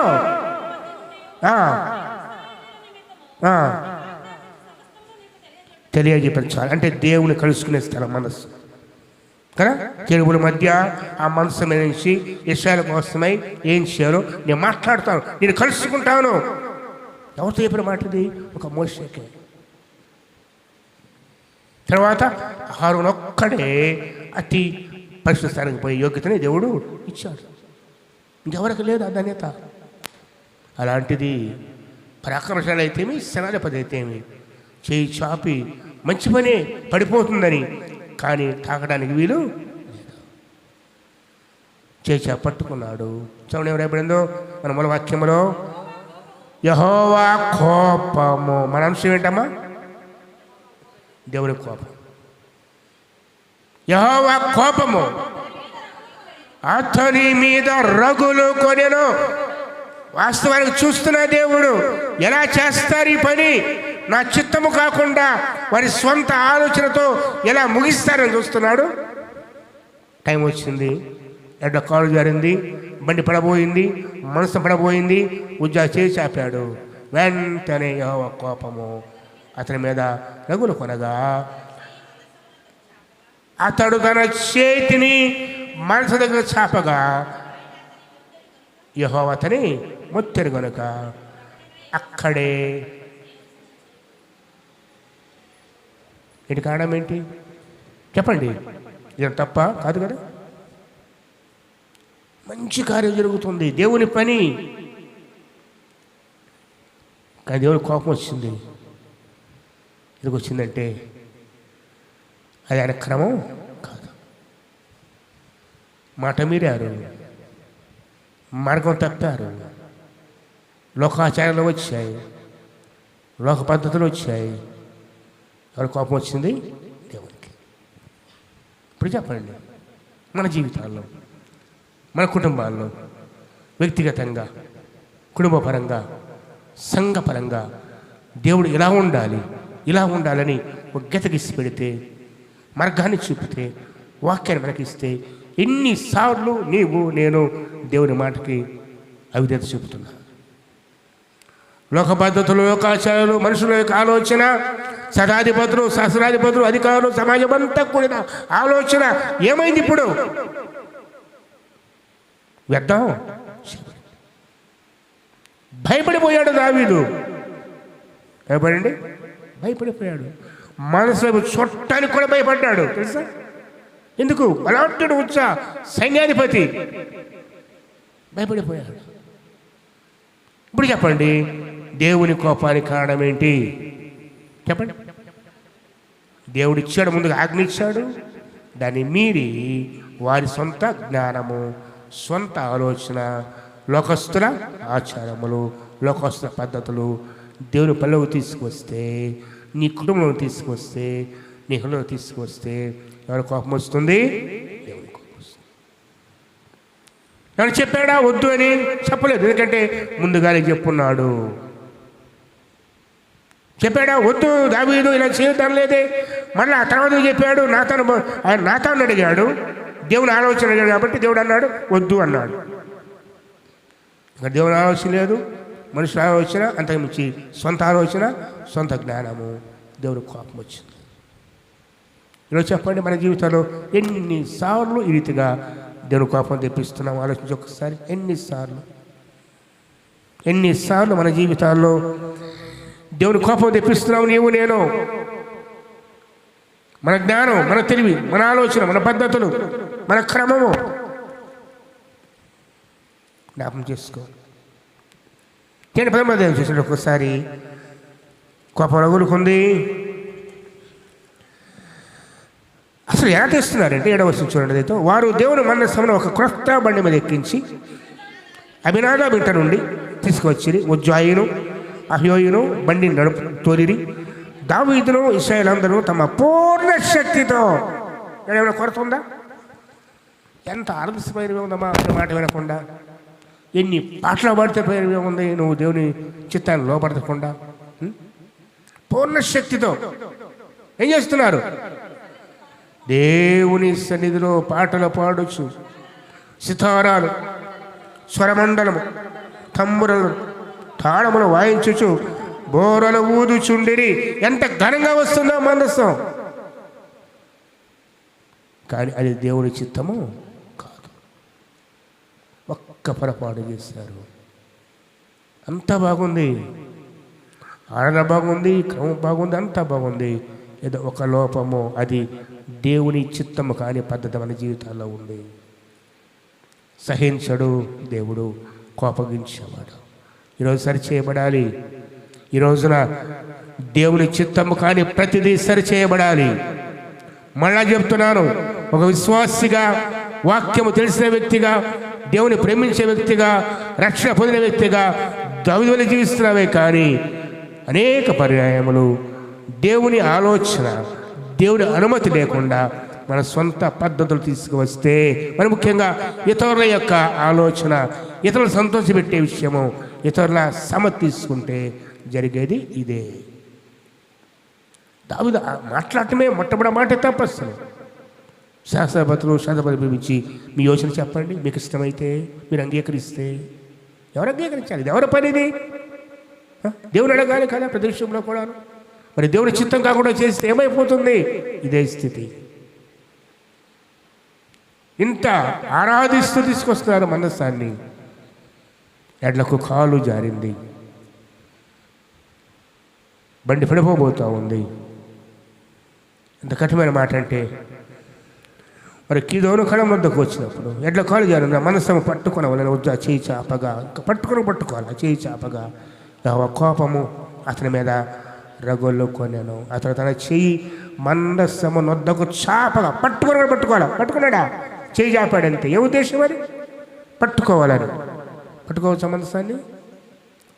తెలియజేపించాలి. అంటే దేవుని కలుసుకునే స్థలం మనస్సు కదా. చెరువుల మధ్య ఆ మనస్సు మీద నుంచి విషయాల కోసమై ఏం చేయాలో నేను మాట్లాడతాను, నేను కలుసుకుంటాను. ఎవరితో చెప్పిన మాట ఇది? ఒక మోషేకే. తర్వాత అహరోను ఒక్కడే అతి పరిశుద్ధ స్థానానికి పోయే యోగ్యతని దేవుడు ఇచ్చాడు. ఇంకెవరికి లేదు ఆ ధన్యత. అలాంటిది పరాక్రమశాలి అయితేమి, సేనాధిపతి అయితేమి చేయి చాపి మంచి పనే పడిపోతుందని, కానీ తాకడానికి వీలు లేదు. చేయి చాపి పట్టుకున్నాడు. చూడండి ఎవరైపోయిందో మన మూల వాక్యంలో, యెహోవా కోపము. మన అంశం ఏంటమ్మా? దేవుని కోపం. యెహోవా కోపము అతని మీద రగులు కొనెను. వాస్తవానికి చూస్తున్న దేవుడు ఎలా చేస్తారు ఈ పని, నా చిత్తము కాకుండా వారి స్వంత ఆలోచనతో ఎలా ముగిస్తారని చూస్తున్నాడు. టైం వచ్చింది, ఎడ్డ కాలు జారింది, బండి పడబోయింది, మనసు పడబోయింది, ఉజ్జా చేసి ఆపాడు. వెంటనే యెహోవా కోపము అతని మీద రగులు కొనగా అతడు తన చేతిని మనసు దగ్గర చాపగా యెహోవా అతని మొత్తెరు గనుక అక్కడే. వీటి కారణం ఏంటి చెప్పండి? ఇది తప్ప కాదు కదా. మంచి కార్యం జరుగుతుంది, దేవుని పని, కానీ దేవుని కోపం వచ్చింది. ఎందుకు వచ్చిందంటే అది ఆయన క్రమం కాదు. మాట మీరారు, మార్గం తప్పారు, లోకాచారాలు వచ్చాయి, లోక పద్ధతులు వచ్చాయి. ఎవరి కోపం వచ్చింది? దేవునికి. ఇప్పుడు చెప్పండి, మన జీవితాల్లో, మన కుటుంబాల్లో, వ్యక్తిగతంగా, కుటుంబపరంగా, సంఘపరంగా దేవుడు ఇలా ఉండాలి, ఇలా ఉండాలని ఒక గీత గీసి పెడితే, మార్గాన్ని చూపితే, వాక్యాన్ని మనకిస్తే, ఎన్నిసార్లు నీవు నేను దేవుని మాటకి అవిధేత చూపుతున్నా? లోక పద్ధతులు, లోకాచారాలు, మనుషుల యొక్క ఆలోచన, శతాధిపతులు, సహస్రాధిపతులు, అధికారులు, సమాజం అంతా కూడిన ఆలోచన ఏమైంది ఇప్పుడు? వ్యర్థం. భయపడిపోయాడు దావీదు. భయపడిపోయాడు. మనసులో చుట్టానికి కూడా భయపడ్డాడు తెలుసా? ఎందుకు? బలాఢ్యుడు, ఉత్సాహ సైన్యాధిపతి. భయపడిపోయాడు. ఇప్పుడు చెప్పండి, దేవుని కోపానికి కారణం ఏంటి చెప్పండి? దేవుడు ఇచ్చాడు, ముందుగా ఆజ్ఞ ఇచ్చాడు. దాన్ని మీరి వారి సొంత జ్ఞానము, సొంత ఆలోచన, లోకస్తుల ఆచారములు, లోకస్తుల పద్ధతులు దేవుని పనిలోకి తీసుకొస్తే, నీ కుటుంబంలో తీసుకొస్తే, నీ హృదయంలో తీసుకొస్తే ఎవరి కోపం వస్తుంది? దేవుని కోపం వస్తుంది. నన్ను చెప్పాడా? వద్దు అని చెప్పలేదు, ఎందుకంటే ముందుగానే చెప్పున్నాడు. చెప్పాడా? వద్దు దావీదు ఇలా చేయటం లేదే. మళ్ళీ ఆ తర్వాత చెప్పాడు. నాతాను అడిగాడు, దేవుని ఆలోచన అడిగాడు కాబట్టి దేవుడు అన్నాడు వద్దు అన్నాడు. ఇంకా దేవుని ఆలోచన లేదు, మనుషుల ఆలోచన, అంతకుమించి సొంత ఆలోచన, సొంత జ్ఞానము. దేవుని కోపం వచ్చింది. ఈరోజు చెప్పండి, మన జీవితంలో ఎన్నిసార్లు ఈ రీతిగా దేవుని కోపం తెప్పిస్తున్నాం? ఆలోచించి ఒకసారి. ఎన్నిసార్లు మన జీవితాల్లో దేవుని కోపం తెప్పిస్తున్నావు నీవు నేను? మన జ్ఞానం, మన తెలివి, మన ఆలోచన, మన పద్ధతులు, మన క్రమము జ్ఞాపం చేసుకో. నేను 10వ అధ్యాయం చూసిన ఒకసారి కోపం రగులుకుంది. అసలు ఎలా తెస్తున్నారంటే 7వ వచనం చూడండి. వారు దేవుని మందసమును ఒక క్రొత్త బండి మీద ఎక్కించి అభినాదాబు ఇంట నుండి తీసుకువచ్చిరి. ఉజ్జాయిను అహ్యోయును బండిని తోలిరి. దావీదును ఇశ్రాయేలందరూ తమ పూర్ణ శక్తితో. ఏమైనా కొరత ఉందా? ఎంత ఆలస్యమైనవి ఉందమ్మా అసలు మాట వినకుండా. ఎన్ని పాటలు పాడితే పోయినవి ఉంది నువ్వు దేవుని చిత్తాన్ని లోపడకుండా. పూర్ణ శక్తితో ఏం చేస్తున్నారు? దేవుని సన్నిధిలో పాటలు పాడొచ్చు, సితారాలు, స్వరమండలము, తంబురలు, తాళములు వాయించుచు బోరలు ఊదుచుండిరి. ఎంత ఘనంగా వస్తుందో మందసం. కానీ అది దేవుని చిత్తము కాదు. ఒక్క పొరపాటు చేశారు. అంతా బాగుంది, ఆడన బాగుంది, క్రమం బాగుంది, అంతా బాగుంది. ఏదో ఒక లోపము, అది దేవుని చిత్తము కాని పద్ధతి మన జీవితాల్లో ఉంది. సహించడు దేవుడు, కోపగించేవాడు. ఈరోజు సరిచేయబడాలి. ఈ రోజున దేవుని చిత్తము కానీ ప్రతిదీ సరిచేయబడాలి. మళ్ళా చెప్తున్నాను, ఒక విశ్వాసిగా, వాక్యము తెలిసిన వ్యక్తిగా, దేవుని ప్రేమించే వ్యక్తిగా, రక్షణ పొందిన వ్యక్తిగా దావీదువలె జీవిస్తున్నావే. కానీ అనేక పర్యాయములు దేవుని ఆలోచన, దేవుని అనుమతి లేకుండా మన సొంత పద్ధతులు తీసుకువస్తే, మరి ముఖ్యంగా ఇతరుల యొక్క ఆలోచన, ఇతరులు సంతోషపెట్టే విషయము, ఇతరుల సమ్మతి తీసుకుంటే జరిగేది ఇదే. దావీదు మాట్లాడటమే మొట్టమొదటి మాట తప్పస్సులు. శాస్త్రపతులు పిలిపించి మీ యోచన చెప్పండి, మీకు ఇష్టమైతే మీరు అంగీకరిస్తే. ఎవరు అంగీకరించాలి? ఇది ఎవరి పని? ఇది దేవుని అడగాలి కదా ప్రదేశంలో కూడా. మరి దేవుని చిత్తం కాకుండా చేస్తే ఏమైపోతుంది? ఇదే స్థితి. ఇంత ఆరాధిస్తూ తీసుకొస్తున్నారు మనస్సాన్ని. ఎడ్లకు కాలు జారింది, బండి పడిపోబోతూ ఉంది. ఎంత కఠినమైన మాట అంటే, మరి కిదోను కళం వద్దకు వచ్చినప్పుడు ఎడ్ల కాలు జారింది. మనస్సు పట్టుకునవలని వద్దు, చేయి చాపగా ఇంకా పట్టుకోవాలి, చేయి చాపగా కోపము అతని మీద రగొల్లుకొనెను. అతను తన చెయ్యి మందస్సము నొద్దకు చాపగా పట్టుకున్నాడా? చేయి చాపాడంతే. ఏ ఉద్దేశం? అది పట్టుకోవాలని. పట్టుకోవచ్చు మందస్సాన్ని?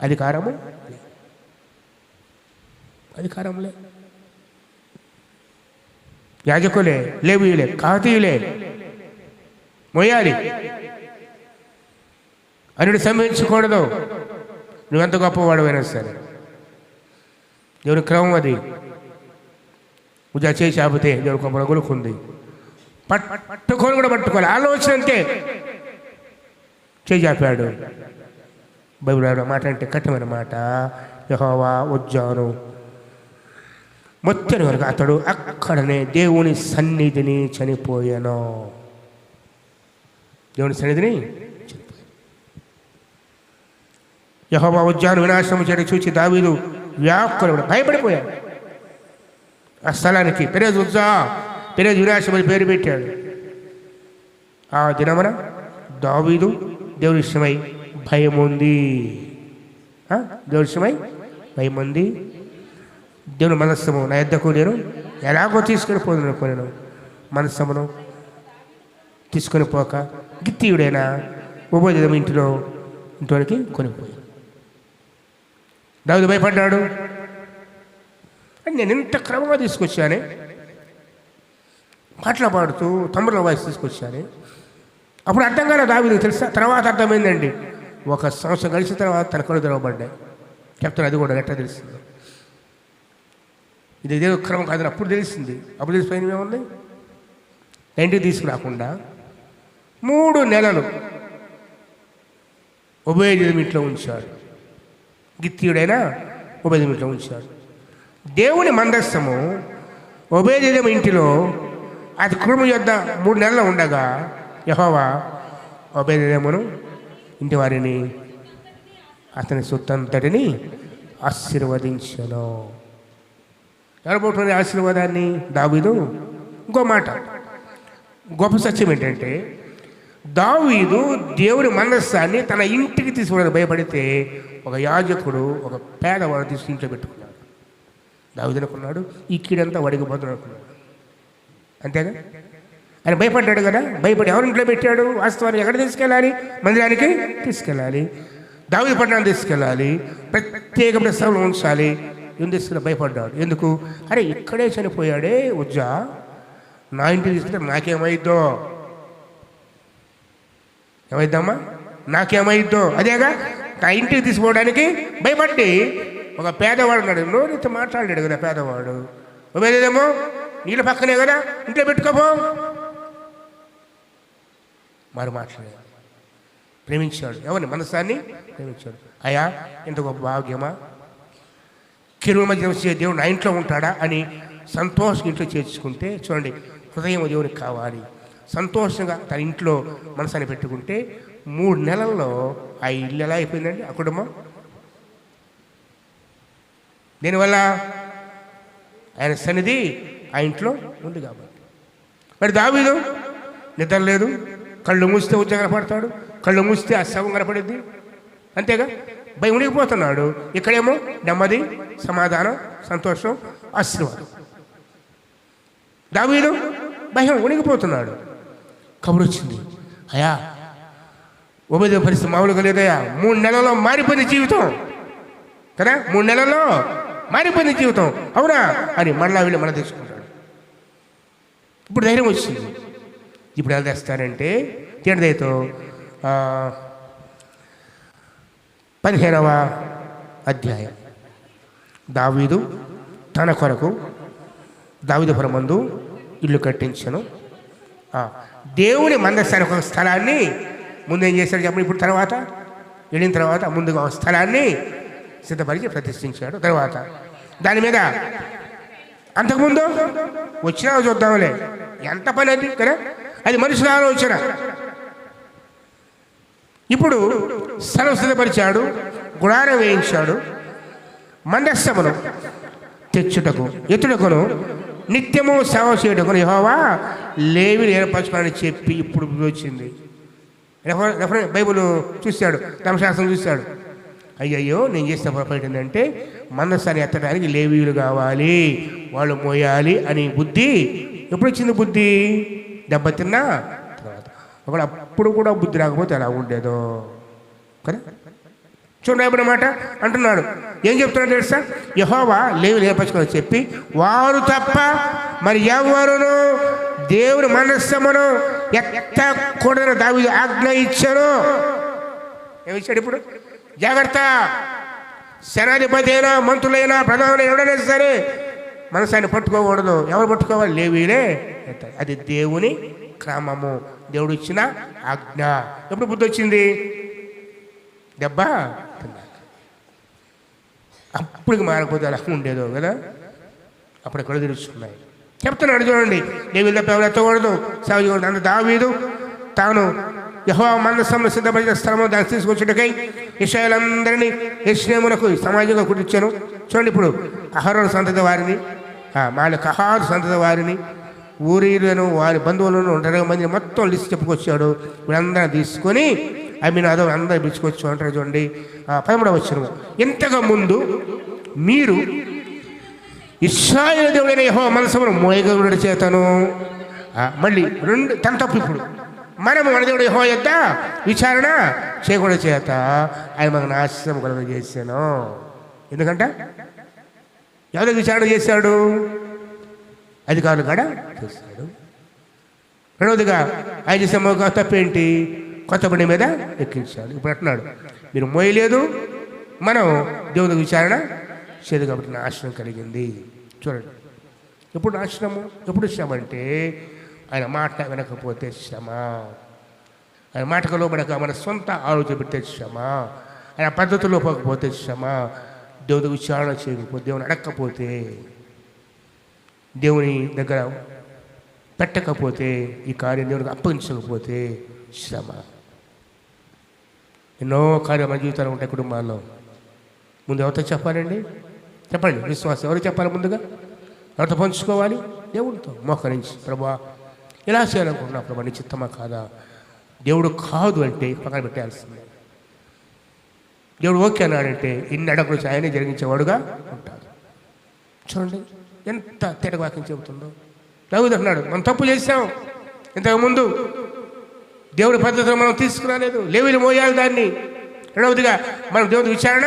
అధికారం లే. యాజకులే, లేవీయులే, కాతీయులే మొయ్యాలి. అన్నిటి సంభవించకూడదు. నువ్వెంత గొప్పవాడవైనా సరే. దేవుని క్రమం అది. ఉజా చేయి చాపితే దేవుని గొప్ప రగులుకుంది. పట్టుకొని కూడా పట్టుకోవాలి. ఆలోచన అంతే. చేయి చాపాడు. బైబిల్ మాట అంటే కఠినమైన మాట. యెహోవా ఉజ్జాను మొత్తని వరకు అతడు అక్కడనే దేవుని సన్నిధిని చనిపోయాను. దేవుని సన్నిధిని యెహోవా ఉజ్జాను వినాశనం చేయడం చూసి దావీదు వ్యాకులపడి భయపడిపోయాడు. ఆ స్థలానికి పెరేజ్ వినాశం అని పేరు పెట్టాడు. ఆ దినమున దావీదు దేవుని విషయమై భయముంది. దేవుని విషయమై భయముంది. దేవుని మనస్సము నా యొద్దకు నేను ఎలాగో తీసుకొని పోను. మనస్సమును తీసుకొని పోక గిత్తీయుడైనా ఉభయదేవుని ఇంట్లోనికి కొనిపోయాడు. దావీదు భయపడ్డాడు. నేను ఇంత క్రమంగా తీసుకొచ్చానే, పాటలు పాడుతూ తమ్ముళ్ళ వాయిస్ తీసుకొచ్చాను. అప్పుడు అర్థం కాలే దావీదుకు, తెలుసా? తర్వాత అర్థమైందండి. 1 సంవత్సరం గడిచిన తర్వాత తన కళ్ళు తెరవబడ్డాయి. చెప్తాను, అది కూడా ఎట్లా తెలిసింది. ఇది ఇదే క్రమం కాదని అప్పుడు తెలిసింది. అప్పుడు తెలిసిపోయినవి ఏముంది? ఇంటికి తీసుకురాకుండా 3 నెలలు ఉభయదేవుని ఇంట్లో ఉంచాడు. గిత్తీయుడైనా ఉభయదేవుని ఇంట్లో ఉంచాడు. దేవుని మందస్సము ఉభయదేవుని ఇంటిలో అది కుటుంబం యొద్ద 3 నెలలు ఉండగా యెహోవా ఉభయదేవును ఇంటి వారిని అతని సొత్తంతటిని ఆశీర్వదించను. ఎవరు పోతుంది ఆశీర్వాదాన్ని? దావీదు. ఇంకో మాట, గొప్ప సత్యం ఏంటంటే, దావీదు దేవుని మనస్సాన్ని తన ఇంటికి తీసుకుని భయపడితే ఒక యాజకుడు, ఒక పేదవాడు తీసుకు ఇంట్లో పెట్టుకున్నాడు. దావీదు అనుకున్నాడు ఈ కీడంతా వడిగిపోతుంది అనుకున్నాడు. అంతేగా, ఆయన భయపడ్డాడు కదా. భయపడి ఎవరింట్లో పెట్టాడు? వాస్తవానికి ఎక్కడ తీసుకెళ్ళాలి? మందిరానికి తీసుకెళ్ళాలి, దావీదు పట్టణాన్ని తీసుకెళ్ళాలి, ప్రత్యేకమైన స్థలంలో ఉంచాలి. ఏం తీసుకెళ్ళి భయపడ్డాడు. ఎందుకు? అరే ఇక్కడే చనిపోయాడే ఉజ్జా, నా ఇంటికి తీసుకుంటే నాకేమైద్దో, ఏమైద్దామా, నాకేమైద్దో. అదేగా నా ఇంటికి తీసుకోవడానికి భయపడి ఒక పేదవాడు ఉన్నాడు, నోరితో మాట్లాడాడు కదా పేదవాడు. ఏదేమో నీళ్ళ పక్కనే కదా, ఇంట్లో పెట్టుకోపో. మరి మాట్లాడాడు, ప్రేమించాడు. ఎవరిని? మనసాన్ని ప్రేమించాడు. అయ్యా ఎంత గొప్ప భాగ్యమా, కిరువు మధ్య వచ్చే దేవుడు నా ఇంట్లో ఉంటాడా అని సంతోషం ఇంట్లో చేర్చుకుంటే. చూడండి, హృదయం దేవునికి కావాలి. సంతోషంగా తన ఇంట్లో మనసాన్ని పెట్టుకుంటే 3 నెలల్లో ఆ ఇల్లు ఎలా అయిపోయిందండి, ఆ కుటుంబం. దీనివల్ల ఆయన సన్నిధి ఆ ఇంట్లో ఉంది కాబట్టి. మరి దావీదు నిద్ర లేదు, కళ్ళు మూస్తే ఉద్యోగం కనపడతాడు, కళ్ళు మూస్తే ఆ శవం కనపడిద్ది. అంతేగా, భయం ఉనిగిపోతున్నాడు. ఇక్కడేమో నెమ్మది, సమాధానం, సంతోషం, ఆశీర్వాదం. దావీదు భయం ఉనిగిపోతున్నాడు. కబురు వచ్చింది, అయ్యా ఉభయ పరిస్థితి మామూలుగా లేదయ్యా, 3 నెలల్లో మారిపోయింది జీవితం కదా, 3 నెలల్లో మారిపోయింది జీవితం, అవునా అని మళ్ళా వీళ్ళు మనం తెచ్చుకుంటాడు. ఇప్పుడు ధైర్యం వచ్చింది. ఇప్పుడు ఎలా తెస్తారంటే తేడదైతో 15వ అధ్యాయం. దావీదు తన కొరకు దావీదుపురమందు ఇల్లు కట్టించను. దేవుని మందస్థానికి ఒక స్థలాన్ని ముందు ఏం చేశాడు చెప్పండి. ఇప్పుడు తర్వాత వెళ్ళిన తర్వాత ముందుగా ఒక స్థలాన్ని సిద్ధపరిచి ప్రతిష్ఠించాడు. తర్వాత దాని మీద అంతకుముందు వచ్చినా చూద్దాంలే, ఎంత పని అది కదా, అది మనుషుల ఆలోచన. ఇప్పుడు స్థలం సిద్ధపరిచాడు, గుడారం వేయించాడు, మందస్థమును తెచ్చుటకు ఎత్తుటకును నిత్యము సేవ చేయటకును యెహోవా లేవిని ఏర్పరచుకోవాలని చెప్పి ఇప్పుడు వచ్చింది. బైబుల్ చూశాడు, ధర్మశాస్త్రం చూశాడు. అయ్యయ్యో నేను చేసిన పొరపాటు ఏంటంటే మందస్థాన్ని ఎత్తడానికి లేవీయులు కావాలి, వాళ్ళు మోయాలి అని బుద్ధి ఎప్పుడు వచ్చింది? బుద్ధి దెబ్బతిన్నా తర్వాత. ఒకడు అప్పుడు కూడా బుద్ధి రాకపోతే ఎలా ఉండేదో కదా. చూడండి మాట అంటున్నాడు. ఏం చెప్తున్నాడు తెలుసా? యెహోవా లేవీయులు ఏర్పరచుకోవాలని చెప్పి వారు తప్ప మరి ఎవరును దేవుని మనస్సమును ఎత్తకూడదని దావీదు ఆజ్ఞ ఇచ్చారు. ఏమిచ్చాడు? ఇప్పుడు జాగ్రత్త, సేనాధిపతి అయినా మంత్రులైనా ప్రధానులు ఎవరైనా సరే మనసాన్ని పట్టుకోకూడదు. ఎవరు పట్టుకోవాలి? లేవీయులే. అది దేవుని క్రమము, దేవుడు ఇచ్చిన ఆజ్ఞ. ఎప్పుడు బుద్ధి వచ్చింది? దెబ్బ తిన్నాక. అప్పటికి మారకపోతే అలా ఉండేదో కదా. అప్పుడు ఎక్కడ తెలుస్తున్నాయి చెప్తున్నాడు. చూడండి, లేవీయులు తప్ప ఎవరు ఎత్తకూడదు, సేవ చేయకూడదు. అంత దావీదు తాను యెహోవా మందసమును సిద్ధపరిచిన స్థలము దాన్ని తీసుకొచ్చుటకై ఇశ్రాయేలందరినీ యెరూషలేమునకు సమాజంగా కూర్చాను. చూడండి, ఇప్పుడు అహరోను సంతతి వారిని, కహారు సంతతి వారిని, ఊరీలను వారి బంధువులను 20 మందిని మొత్తం లిస్ట్ చెప్పుకొచ్చాడు. వీళ్ళందరూ తీసుకొని అమ్మినాదం అందరూ పిలుచుకొచ్చు అంటారు. చూడండి 13వ వచనం. ఇంతకు ముందు మీరు ఇశ్రాయేలు దేవుడైన యెహోవా మందసమును మోయగలుగుట చేతను, మళ్ళీ తన తప్పు. ఇప్పుడు మనము మన దేవుడు యెహోవా యొద్ద విచారణ చేయకుండా చేత ఆయన మనకు నాశనం కలుగ చేశాను. ఎందుకంటే ఎవరికి విచారణ చేశాడు? అధికారులు కూడా చేశాడు. రెండవదిగా ఆయన చేసే తప్పేంటి? కొత్త బండి మీద ఎక్కించాడు. ఇప్పుడు అంటున్నాడు, మీరు మోయలేదు, మనం దేవుడి విచారణ చేయదు కాబట్టి నాశనం కలిగింది. చూడండి, ఎప్పుడు నాశనము, ఎప్పుడు శ్రమ అంటే ఆయన మాట వినకపోతే శ్రమ, ఆయన మాటకు లోబడక మన సొంత ఆలోచన పెడితే శ్రమ, ఆయన పద్ధతుల్లో పోకపోతే శ్రమ, దేవుడి విచారణ చేయకపోతే, దేవుని అడగకపోతే, దేవుని దగ్గర పెట్టకపోతే, ఈ కార్యం దేవునికి అప్పగించకపోతే శ్రమ. ఎన్నో కార్యాలు మన జీవితాలు ఉంటాయి కుటుంబాల్లో. ముందు ఎవరితో చెప్పాలండి? చెప్పండి, విశ్వాసం ఎవరు చెప్పాలి? ముందుగా ఎవరితో పంచుకోవాలి? దేవుడితో మోకరించి, ప్రభా ఎలా చేయాలనుకుంటున్నా ప్రభా, నీ చిత్తమా కాదా? దేవుడు కాదు అంటే పక్కన పెట్టాల్సిందే. దేవుడు ఓకే అన్నాడంటే ఇన్ని అడగలు ఆయనే జరిగించేవాడుగా ఉంటాడు. చూడండి ఎంత తేటవాక్యం చెబుతుందో. దావీదు అంటున్నాడు, మనం తప్పు చేశాం, ఇంతకుముందు దేవుడి పద్ధతిలో మనం తీసుకురాలేదు, లేవీలు మోయాలి దాన్ని. రెండవదిగా మనం దేవుడి విచారణ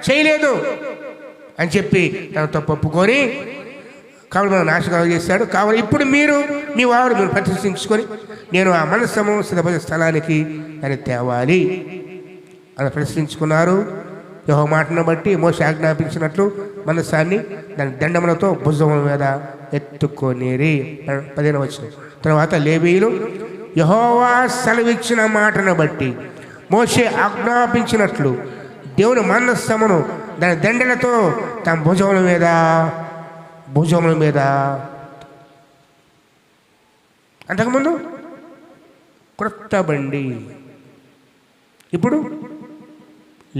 చేయలేదు అని చెప్పి తను తప్పు ఒప్పుకొని కావాలి మనం నాశనం చేశాడు. కావాలి ఇప్పుడు మీరు మీ వారు మీరు ప్రతిష్ఠించుకొని నేను ఆ మనస్సము సిద్ధపడే స్థలానికి దాన్ని తేవాలి అని ప్రతిష్ఠించుకున్నారు. యెహోవా మాటను బట్టి మోషే ఆజ్ఞాపించినట్లు మనస్సాన్ని దాని దండములతో భుజముల మీద ఎత్తుకొనిరి. 15వ వచనం. తర్వాత లేవీయులు యెహోవా సెలవిచ్చిన మాటను బట్టి మోషే ఆజ్ఞాపించినట్లు దేవుని మనస్సమును దాని దండలతో తమ భుజముల మీద అంతకుముందు క్రొత్త బండి, ఇప్పుడు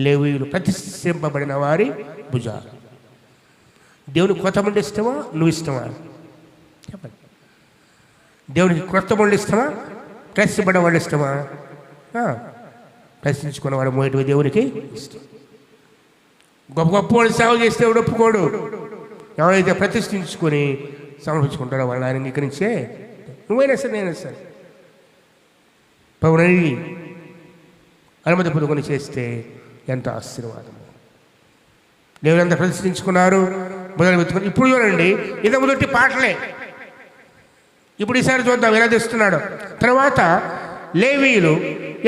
లేవీయులు ప్రతిష్ఠింపబడిన వారి భుజాలు. దేవునికి కొత్త బండి ఇష్టమా, నువ్వు ఇష్టమా చెప్పండి. దేవునికి క్రొత్త బండి ఇష్టమా, ప్రతిష్ఠింపబడిన వాళ్ళు ఇష్టమా? ప్రశ్నించుకున్నవాడు మోయటి దేవునికి ఇష్టం. గొప్ప గొప్ప వాడు సేవ చేస్తే ఎవడు ఒప్పుకోడు. ఎవరైతే ప్రతిష్ఠించుకొని సమర్పించుకుంటాడో వాళ్ళని ఆయన అంగీకరించే నువ్వైనా సరే నేనైనా సరే పౌరుని అనుమతి పొందుకొని చేస్తే ఎంత ఆశీర్వాదము. దేవులంతా ప్రతిష్ఠించుకున్నారు, మొదలు పెట్టుకుని. ఇప్పుడు చూడండి, ఇంత మొదటి పాటలే. ఇప్పుడు ఈసారి చూద్దాం ఎలా తెస్తున్నాడు. తర్వాత లేవీయులు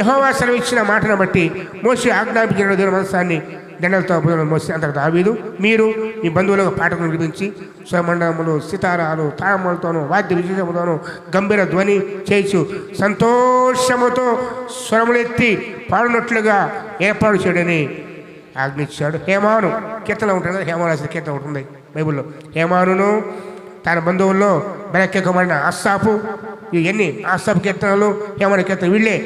యెహోవా సెలవిచ్చిన మాటను బట్టి మోషే ఆజ్ఞాపించిన దేవుని మనస్సాన్ని దండలతో మోసే. అంతకు దావీదు మీరు మీ బంధువులకు పాటలు వినిపించి స్వరమండలములు, సితారాలు, తాళములతోనూ వాద్య విశేషముతోనూ గంభీర ధ్వని చేయొచ్చు సంతోషముతో స్వరములెత్తి పాడినట్లుగా ఏర్పాటు చేయడని ఆజ్ఞించాడు. హేమాను కీర్తన ఉంటుంది కదా, హేమాను రాసిన కీర్తన ఉంటుంది బైబిల్లో. హేమానును తన బంధువుల్లో బలకెక్కబడిన ఆసాపు, ఇవన్నీ ఆసాపు కీర్తనలు, హేమాను కీర్తన, వీళ్ళే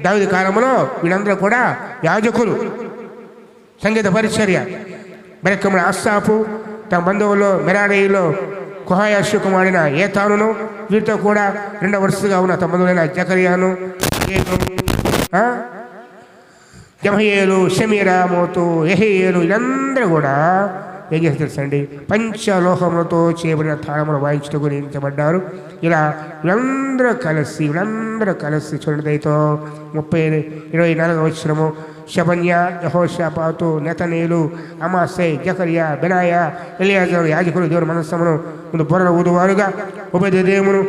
దావీదు కాలంలో వీళ్ళందరూ కూడా యాజకులు, సంగీత పరిచర్య. బలకెక్కబడిన ఆసాపు తన బంధువుల్లో మెరారీలో కుహాయాషు కుమారుడైన ఏతానును, వీరితో కూడా 2వ వరుసగా ఉన్న తమ బంధువులైన జకర్యాను, జమహయేలు, షమీరా, మోతు, యెహీయేలు, వీళ్ళందరూ కూడా ఏం చేసి తెలుసండి, పంచలోహములతో చేయబడిన తాళములు వాయించుటకు నియమించబడ్డారు. ఇలా వీళ్ళందరూ కలిసి చూడదైతో 24వ వచనము షబన్య, యెహోషాపాతు, నెతనేలు, అమాసై, జకర్యా, బెనాయా, ఎలియాజరు యాజకులు దేవుని మనస్సమును ముందు బొరలు ఊదువారుగా, ఉపదేదేమును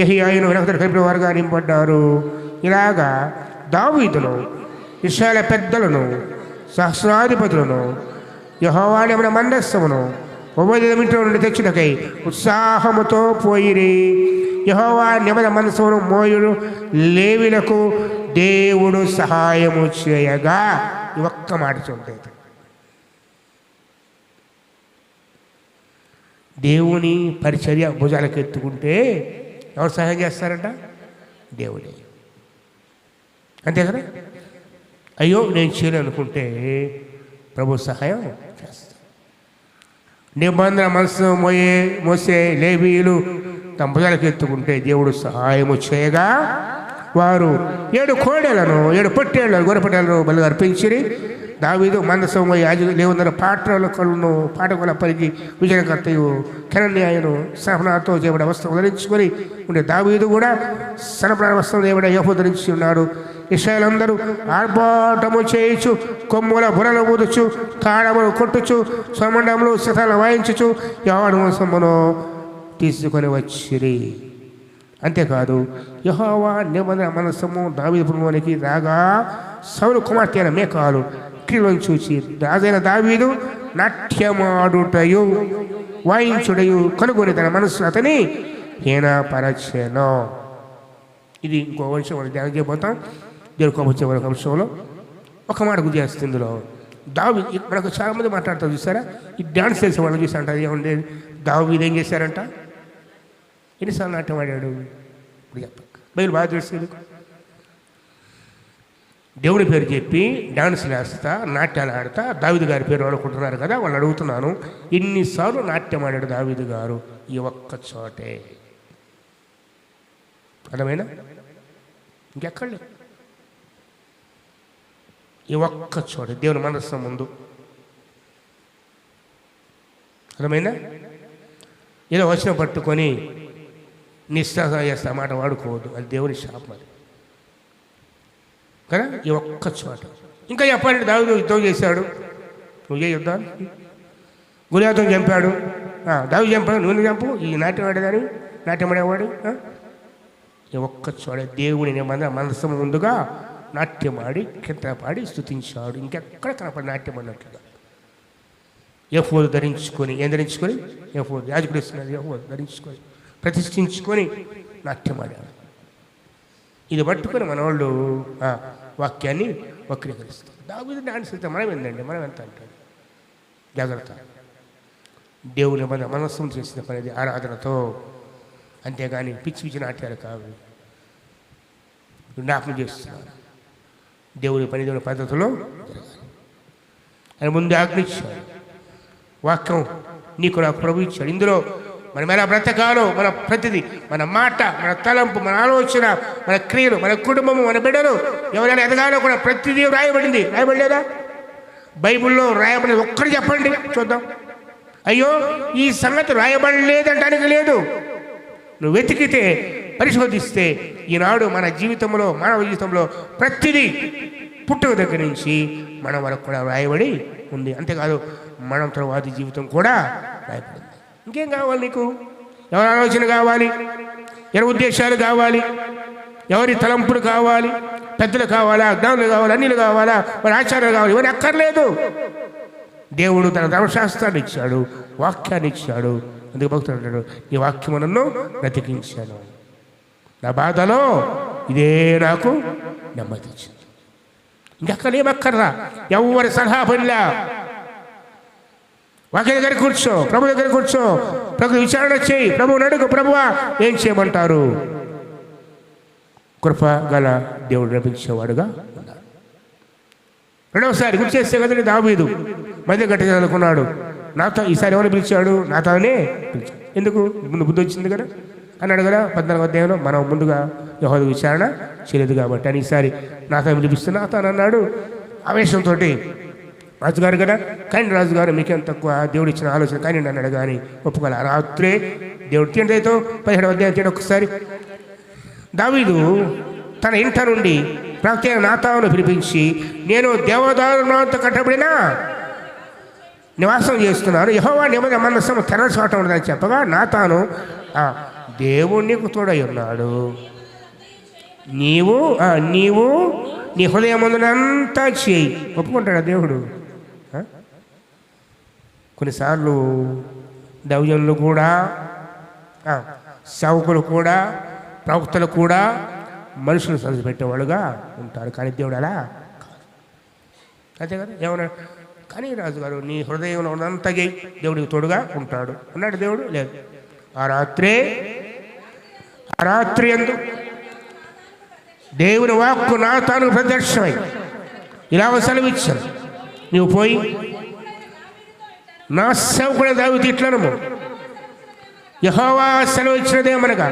యెహీయాయును వెనకతడు కలిపిన వారుగా నింపబడ్డారు. ఇలాగా దావీదును ఇశ్రాయేలు పెద్దలను సహస్రాధిపతులను యెహోవా నియమన మందస్సమును ఉపదేశంలో నుండి తెచ్చుటకై ఉత్సాహముతో పోయిరి. యెహోవా నియమన మందస్సమును మోయుడు లేవీయులకు దేవుడు సహాయము చేయగా. ఈ ఒక్క మాట చూడలేదు. దేవుని పరిచర్య భుజాలకు ఎత్తుకుంటే ఎవరు సహాయం చేస్తారంట? దేవుడే. అంతే కదా. అయ్యో నేను చేయాలనుకుంటే ప్రభు సహాయం చేస్తాడు. నిబంధన మనసు మోసే లేవీయులు తమ భుజాలకు ఎత్తుకుంటే దేవుడు సహాయము చేయగా వారు 7 కోడెలను 7 పొట్టేళ్లను గొర్రెపట్టేళ్లను బలి అర్పించిరి. దావీదు మందసం లేవుందర పాటకుల పరిగి విజయకర్తయు కెనన్యాయును సనపనాతో చేయబడిన వస్త్రం ధరించుకొని ఉండే దావీదు కూడా సనపన వస్త్రం చేయబడిన యోపు ధరించి ఉన్నాడు. ఇశ్రాయేలందరూ ఆర్భాటము చేయుచు, కొమ్ముల బుర్రలు ఊదుచు, తాళములు కొట్టుచు, స్వరమండములు, సితారాలు వాయించుచు యెహోవా మనస్సును తీసుకొని వచ్చిరి. అంతేకాదు యెహోవా నిబంధన మనస్సము దావీదు పురంలోనికి రాగా సౌలు కుమార్తె అయిన మీకాలు క్రియలను చూచి రాజైన దావీదు నాట్యమాడుటయు వాయించుటయు కనుగొని తన మనస్సు అతని హీనపరచెను. ఇది ఇంకో వంశం మనం ధ్యానం చేయబోతాం. దేవుడికి వచ్చే ఒక అంశంలో ఒక మాట గుర్తు చేస్తుంది. ఇందులో దావీదు మనకు చాలామంది మాట్లాడతారు చూసారా, ఈ డ్యాన్స్ చేసే వాళ్ళని చూసి అంటారు ఏమంటే దావీదు ఏం చేశారంట, ఎన్నిసార్లు నాట్యం ఆడాడు ఇప్పుడు చెప్ప బయలు బాగా తెలుస్తుంది. దేవుడి పేరు చెప్పి డాన్సులు వేస్తా నాట్యాలు ఆడతా దావీదు గారి పేరు అనుకుంటున్నారు కదా, వాళ్ళు అడుగుతున్నాను ఎన్నిసార్లు నాట్యం ఆడాడు దావీదు గారు? ఈ ఒక్క చోటే. అర్థమైనా? ఇంకెక్కడ లేదు. ఈ ఒక్క చోట దేవుని మనస్సు ముందు. అర్థమైనా? ఏదో వచనం పట్టుకొని నిస్సాసం చేస్తా మాట వాడుకోవద్దు, అది దేవుని శాపం అది కదా. ఈ ఒక్క చోట ఇంకా చెప్పాలంటే దావీదు యుద్ధం చేశాడు, నువ్వు చేయ యుద్ధాలు. గొలియాతును చంపాడు, దావీదు చంపాడు, నువ్వు చంపు. ఈ నాట్యం ఆడేదాన్ని, నాట్యం ఆడేవాడు. ఈ ఒక్క చోట దేవుని మనసు ముందుగా నాట్యం ఆడి కింద పాడి స్తుతించాడు. ఇంకెక్కడ కనపడి నాట్యం అన్నట్లుగా ఎఫోదు ధరించుకొని, ఏం ధరించుకొని? ఎఫోదు, యాజకుడు ఇస్తున్నది ఎఫోదు ధరించుకొని ప్రతిష్ఠించుకొని నాట్యం ఆడాడు. ఇది పట్టుకొని మన వాళ్ళు వాక్యాన్ని వక్రీకరిస్తారు. దావీదు డాన్స్ అయితే మనం ఏందండి, మనం ఎంత అంటాడు? జాగ్రత్త. దేవుని మనస్సును చేసిన పనిది ఆరాధనతో, అంతేగాని పిచ్చి పిచ్చి నాట్యాలు కావు. జ్ఞాపకం చేస్తున్నారు దేవుని పని దేవుని పద్ధతిలో జరగాలి. ఆయన ముందు ఆజ్ఞించాడు. వాక్యం నీకు నాకు ప్రభు ఇచ్చాడు. ఇందులో మనం ఎలా బ్రతకాలో, మన ప్రతిదీ, మన మాట, మన తలంపు, మన ఆలోచన, మన క్రియలు, మన కుటుంబము, మన బిడ్డలు ఎవరైనా ఎదగాలో కూడా ప్రతిదీ రాయబడింది. రాయబడలేదా? బైబిల్లో రాయబడింది ఒక్కటి చెప్పండి చూద్దాం. అయ్యో ఈ సంగతి రాయబడలేదంటానికి లేదు. నువ్వు వెతికితే, పరిశోధిస్తే ఈనాడు మన జీవితంలో, మానవ జీవితంలో ప్రతిదీ పుట్టుక దగ్గర నుంచి మనం వరకు కూడా రాయబడి ఉంది. అంతేకాదు మనం తర్వాతి జీవితం కూడా రాయబడింది. ఇంకేం కావాలి నీకు? ఎవరి ఆలోచన కావాలి, ఎవరి ఉద్దేశాలు కావాలి, ఎవరి తలంపులు కావాలి, పెద్దలు కావాలా, జ్ఞానులు కావాలా, అన్నిలు కావాలా, వారి ఆచారాలు కావాలి, ఇవన్నీ అక్కర్లేదు. దేవుడు తన ధర్మశాస్త్రాన్ని ఇచ్చాడు, వాక్యాన్ని ఇచ్చాడు. అందుకే భక్తుడు అంటాడు, ఈ వాక్యము నన్ను బ్రతికించాను, నా బాధలో ఇదే నాకు నెమ్మది ఇచ్చింది. ఇంకెక్కడేమక్కర్రా, ఎవరి సలహా పనిలా. వాక్య దగ్గర కూర్చో, ప్రభు దగ్గర కూర్చో, ప్రభు విచారణ చేయి, ప్రభువుని అడుగు, ప్రభువా ఏం చేయమంటారు? కృప గల దేవుడు నడిపించేవాడుగా ఉన్నాడు. రెండవసారి గుర్తు చేస్తే కదండి, దావీదు మధ్య గట్టి అనుకున్నాడు. నాతో ఈసారి ఎవరు పిలిచాడు? నాతోనే పిలిచాడు. ఎందుకు? ముందు బుద్ధి వచ్చింది కదా అన్నాడు కదా 14వ అధ్యాయంలో. మనం ముందుగా యెహోవా విచారణ చేయలేదు కాబట్టి అని ఈసారి నాతో పిలిపిస్తున్నా నాతో అన్నాడు. ఆవేశంతో రాజుగారు కదా, కానీ రాజుగారు మీకేం తక్కువ, దేవుడు ఇచ్చిన ఆలోచన కానీ అన్నాడు. కానీ ఒప్పుకోలే. రాత్రే దేవుడు తీయండితో 17వ అధ్యాయం ఒకసారి దావీదు తన ఇంట నుండి ప్రవక్త నాతాను పిలిపించి, నేను దేవదారులతో కట్టబడిన నివాసం చేస్తున్నాను, యెహోవా నిబంధన మందసం తెర చోట ఉండదని చెప్పగా నాతాను దేవుడు నీకు తోడై ఉన్నాడు, నీవు నీ హృదయమందునంతా చేయి. ఒప్పుకుంటాడా దేవుడు? కొన్నిసార్లు దైవజనులు కూడా, సేవకులు కూడా, ప్రవక్తలు కూడా మనుషులు సరిపెట్టేవాళ్ళుగా ఉంటారు. కానీ దేవుడు అలా కాదు. అంతే కదా. ఏమన్నా కానీ రాజుగారు నీ హృదయంలో ఉన్నంత దేవుడికి తోడుగా ఉంటాడు అన్నాడు దేవుడు. లేదు, ఆ రాత్రి యందు దేవుని వాక్కు నాతాను ప్రదర్శనమై ఇలా సెలవిచ్చాను, నీవు పోయి నా సేవకుడు దావీదు ఇట్లనము, యెహోవా సెలవిచ్చినదేమనగా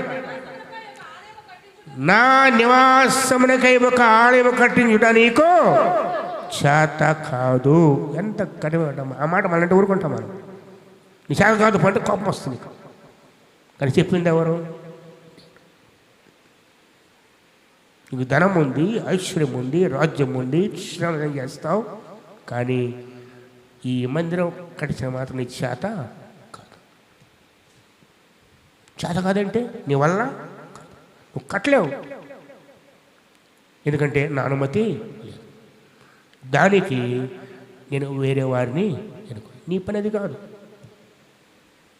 నా నివాసమునకై ఒక ఆలయం కట్టించుట నీకు చేత కాదు. ఎంత కఠిన ఆ మాట మనంటే ఊరుకుంటాం మనం. నీ చేత కాదు పంట కోపం వస్తుంది. కానీ చెప్పింది ఎవరు? నీకు ధనం ఉంది, ఐశ్వర్యం ఉంది, రాజ్యం ఉంది, శ్రమ చేస్తావు, కానీ ఈ మందిరం కట్టించిన మాత్రం నీ చేత కాదు. చేత కాదంటే నీ వల్ల నువ్వు కట్టలేవు, ఎందుకంటే నా అనుమతి లేదు. దానికి నేను వేరే వారిని నీ పని అది కాదు.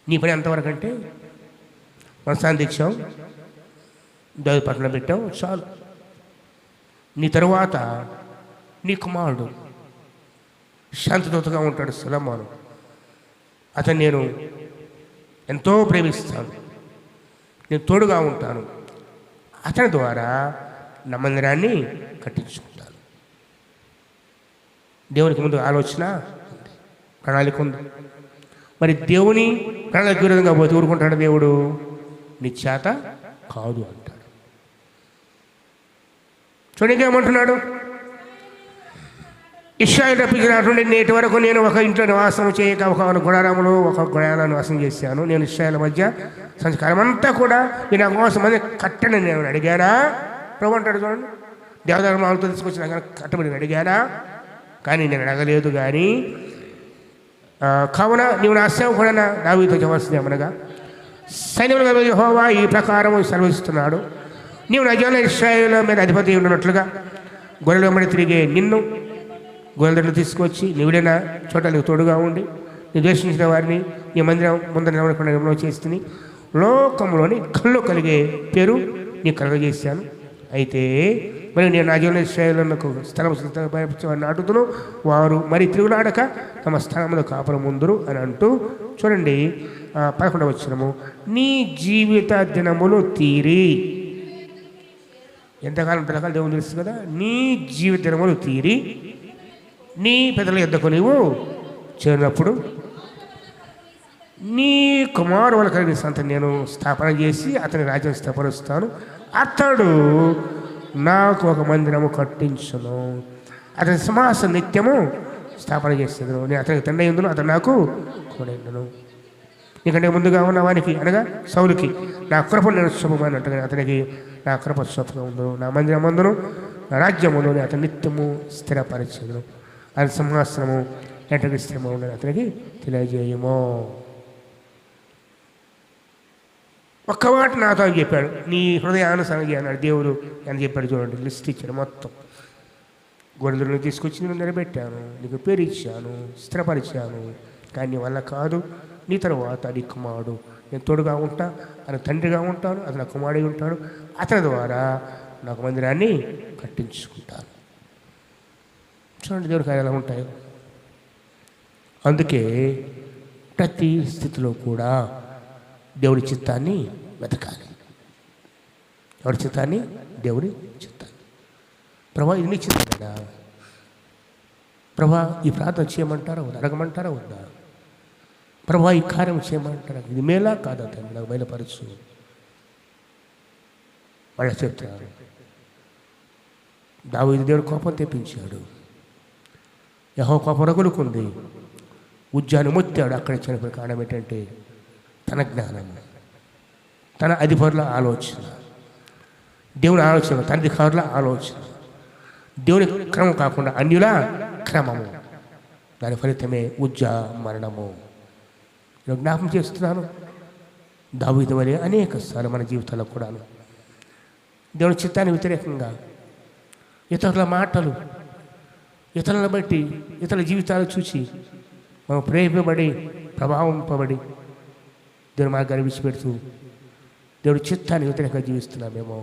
నీ పని ఎంతవరకు అంటే మనసాన్ని తెచ్చాం, దేవి పట్టణం పెట్టాం, చాలు. నీ తరువాత నీ కుమారుడు శాంతిదూతగా ఉంటాడు సొలొమోను. అతను నేను ఎంతో ప్రేమిస్తాను, నేను తోడుగా ఉంటాను. అతని ద్వారా నా మందిరాన్ని కట్టించుకుంటాను. దేవునికి ముందు ఆలోచన ఉంది, ప్రణాళిక ఉంది. మరి దేవుని ప్రణాళిక విరోధంగా పోతే ఊరుకుంటాడు దేవుడు? నీ చేత కాదు అంటాడు. చూడండి ఏమంటున్నాడు, ఇశ్రాయేలు రప్పించినటువంటి నేటి వరకు నేను ఒక ఇంట్లో నివాసం చేయక ఒక గుడారంలో ఒక గుడారంలో నివాసం చేశాను. నేను ఇశ్రాయేలు మధ్య సంస్కారం అంతా కూడా నేను నా కోసం మంది కట్టని నేను అడిగానా? ప్రభు అంటాడు చూడండి, దేవధర్మాలతో తీసుకొచ్చి నాకు కట్టమని అడిగానా? కానీ నేను అడగలేదు. కానీ కావున నీవు నా సేవకుడైన దావీదుతో చెప్పవలసింది ఏమనగా, సైన్యముల యెహోవా ఈ ప్రకారం సెలవిస్తున్నాడు, నీవు నా జనుల ఇశ్రాయేలు మీద అధిపతి ఉన్నట్లుగా గొర్రెల వెంబడి తిరిగే నిన్ను గొర్రెలను తీసుకొచ్చి నీవిడైన చోట నీకు తోడుగా ఉండి నీ ద్వేషించిన వారిని నీ మందిరం ముందర నిలబడకుండా చేస్తుంది. లోకంలోని కళ్ళు కలిగే పేరు నీకు కలగజేశాను. అయితే మరి నేను నా జీవన ఇశ్రాయేలునకు స్థలం సిద్ధపరచమని అడుగుతును, వారు మరి తిరుగులాడక తమ స్థలంలో కాపురం ముందురు అని అంటూ చూడండి. 11వ వచనము, నీ జీవిత దినములు తీరి. ఎంతకాలం పిల్లకాలు దేవుని తెలుసు కదా. నీ జీవిత దినములు తీరి నీ పెద్దల యొద్దకు నీవు చేరినప్పుడు నీ కుమారు వల్ల కలిగిన సంతని నేను స్థాపన చేసి అతని రాజ్యం స్థాపరుస్తాను. అతడు నాకు ఒక మందిరము కట్టించును, అతని సింహాసనం నిత్యము స్థాపన చేస్తాను. నేను అతనికి తండ్రి అయ్యుందును, అతను నాకు కొనెండును. నీకంటే ముందుగా ఉన్న వానికి అనగా సౌలుకి నా కృప నేను శుభమైనట్టుగా అతనికి నా కృప శుభంగా ఉందును, నా మందిరం అందును నా రాజ్యమును అతను నిత్యము స్థిరపరిచేదును, అది సింహాసనము ఎంతకి స్థిరము ఉండని అతనికి తెలియజేయము. ఒక్క మాట నాతో అని చెప్పాడు, నీ హృదయానుసారంగా అన్నాడు దేవుడు అని చెప్పాడు. చూడండి, లిస్ట్ ఇచ్చాడు మొత్తం. గొర్రెలను తీసుకొచ్చి నేను నిలబెట్టాను, నీకు పేరు ఇచ్చాను, స్థిరపరిచాను. కానీ నీ వల్ల కాదు, నీ తర్వాత నీ కుమారుడు నేను తోడుగా ఉంటా, అతను తండ్రిగా ఉంటాను, అతను కుమారుడు ఉంటాడు, అతని ద్వారా నాకు మందిరాన్ని కట్టించుకుంటాను. చూడండి దేవుడి కార్యాలు ఎలా ఉంటాయో. అందుకే ప్రతి స్థితిలో కూడా దేవుడి చిత్తాన్ని వెతకాలి. ఎవరి చిత్తాన్ని? దేవుడి చిత్తాన్ని. ప్రభా ఇది నీ చిత్తమేనా? ప్రభా ఈ ప్రార్థన చేయమంటారా వద్దా? అడగమంటారా వద్దా? ప్రభా ఈ కార్యం చేయమంటారా? ఇది మేలా కాదా తండ్రి, నాకు బయలుపరచు. వాళ్ళు చెప్తున్నారు. దావీదు దేవుడు కోపం తెప్పించాడు, యెహోవా కోపం రగులుకుంది, ఉజ్జాను మొత్తాడు. అక్కడ చనిపోయిన కారణం ఏంటంటే తన జ్ఞానం, తన అధిపరుల ఆలోచన, దేవుని ఆలోచన, తన అధికారుల ఆలోచన, దేవుని క్రమం కాకుండా అన్యుల క్రమము. దాని ఫలితమే ఉజ్జా మరణము. నేను జ్ఞాపం చేస్తున్నాను, దావీదు వలె అనేక సార్లు మన జీవితాల్లో కూడాను దేవుని చిత్తాన్ని వ్యతిరేకంగా ఇతరుల మాటలు, ఇతరులను బట్టి, ఇతరుల జీవితాలు చూసి మనం ప్రేమింపబడి ప్రభావింపబడి దేవుని మార్గాన్ని విడిచిపెడుతూ దేవుడి చిత్తాన్ని వ్యతిరేకంగా జీవిస్తున్నామేమో.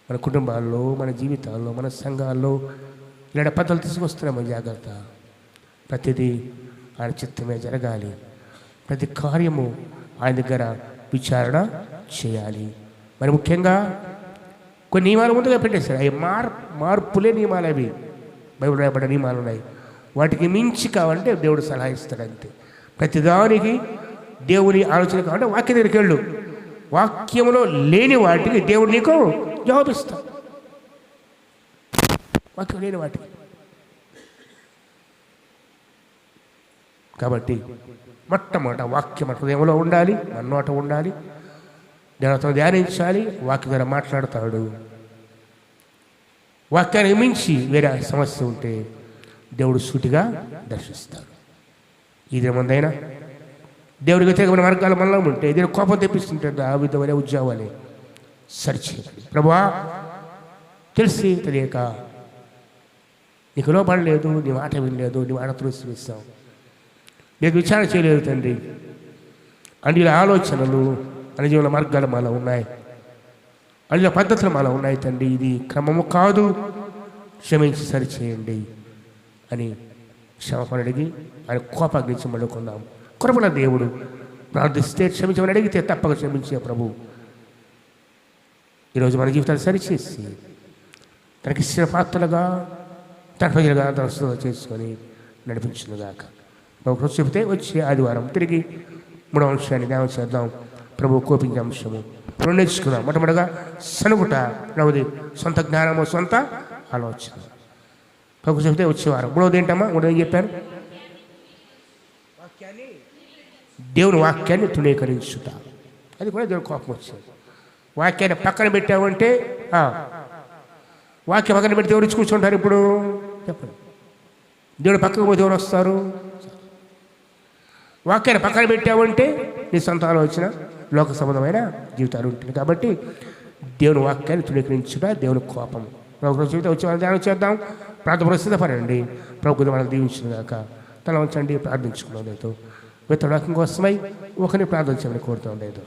మన కుటుంబాల్లో, మన జీవితాల్లో, మన సంఘాల్లో ఇలాంటి పద్ధతులు తీసుకొస్తున్నామో. జాగ్రత్త. ప్రతిదీ ఆయన చిత్తమే జరగాలి. ప్రతి కార్యము ఆయన దగ్గర విచారణ చేయాలి. మరి ముఖ్యంగా కొన్ని నియమాలు ముందుగా పెట్టేశారు. అవి మార్పులే నియమాలు. అవి బైబిల్ రాయబడ్డ నియమాలు ఉన్నాయి. వాటికి మించి కావాలంటే దేవుడు సలహా ఇస్తాడు అంతే. ప్రతిదానికి దేవుని ఆలోచన కావాలంటే వాక్యం దగ్గరికి వెళ్ళు. వాక్యంలో లేని వాటికి దేవుడు నీకు జవాబిస్తాడు. వాక్యం లేని వాటికి. కాబట్టి మొట్టమొదట వాక్యం మన హృదయంలో ఉండాలి, మన నోట ఉండాలి. దేవతను ధ్యానించాలి, వాక్యం ద్వారా మాట్లాడతాడు. వాక్యానికి మించి వేరే సమస్య ఉంటే దేవుడు సూటిగా దర్శిస్తాడు. ఇది ముందైనా దేవుడికి వ్యతిరేకమైన మార్గాలు మనలో ఉంటే ఏదైనా కోపం తెప్పిస్తుంటే ఆ విధమైన ఉద్యోగాలే సరిచేయాలి. ప్రభువా తెలిసి తెలియక నీకు లోపడలేదు, నీ మాట వినలేదు, నీ మాట తులసిస్తావు, నీకు విచారణ చేయలేదు తండ్రి. అన్ని ఆలోచనలు, అనుజీవన మార్గాలు మాలో ఉన్నాయి, అన్ని పద్ధతులు మాలో ఉన్నాయి తండ్రి. ఇది క్రమము కాదు, క్షమించి సరిచేయండి అని క్షమాపణ అడిగి ఆయన కోపాగ్నించి మళ్ళుకుందాం. కృపణ దేవుడు ప్రార్థిస్తే క్షమించమని అడిగితే తప్పక క్షమించే ప్రభు ఈరోజు మన జీవితాలు సరిచేసి తనకి ఇచ్చిన పాత్రలుగా, తన ప్రజలుగా తన చేసుకొని నడిపించునుగాక. ప్రభు చెబితే వచ్చే ఆదివారం తిరిగి 3వ అంశాన్ని ధ్యానం చేద్దాం. ప్రభు కోపించే అంశము మనం నేర్చుకున్నాం. మొట్టమొదటిగా సనుగుట, రెండవది సొంత జ్ఞానము, సొంత ఆలోచన. ప్రభు చెబితే వచ్చేవారు. మూడవది ఏంటమ్మా? మూడవది ఏం చెప్పారు? దేవుని వాక్యాన్ని తృణీకరించుట. అది కూడా దేవుని కోపం వచ్చింది. వాక్యాన్ని పక్కన పెట్టావంటే వాక్యం పక్కన పెట్టి ఎవరు కూర్చుంటారు ఇప్పుడు? చెప్పండి. దేవుడు పక్కకు పోతే ఎవరు వస్తారు? వాక్యాన్ని పక్కన పెట్టావంటే నీ సొంత ఆలోచన, లోక సంబంధమైన జీవితాలు ఉంటుంది. కాబట్టి దేవుని వాక్యాన్ని తృణీకరించుట దేవుని కోపం. ప్రభు జీవితం వచ్చి మనం ధ్యానం చేద్దాం. ప్రార్థన పరిస్థితి పడండి. ప్రభు మనం దీవించినాక తల ఉంచండి, ప్రార్థించుకున్నాం. లేదు విత్తడాకం కోసమై ఒకరిని ప్రార్థన చేయమని కోరుతాం. లేదు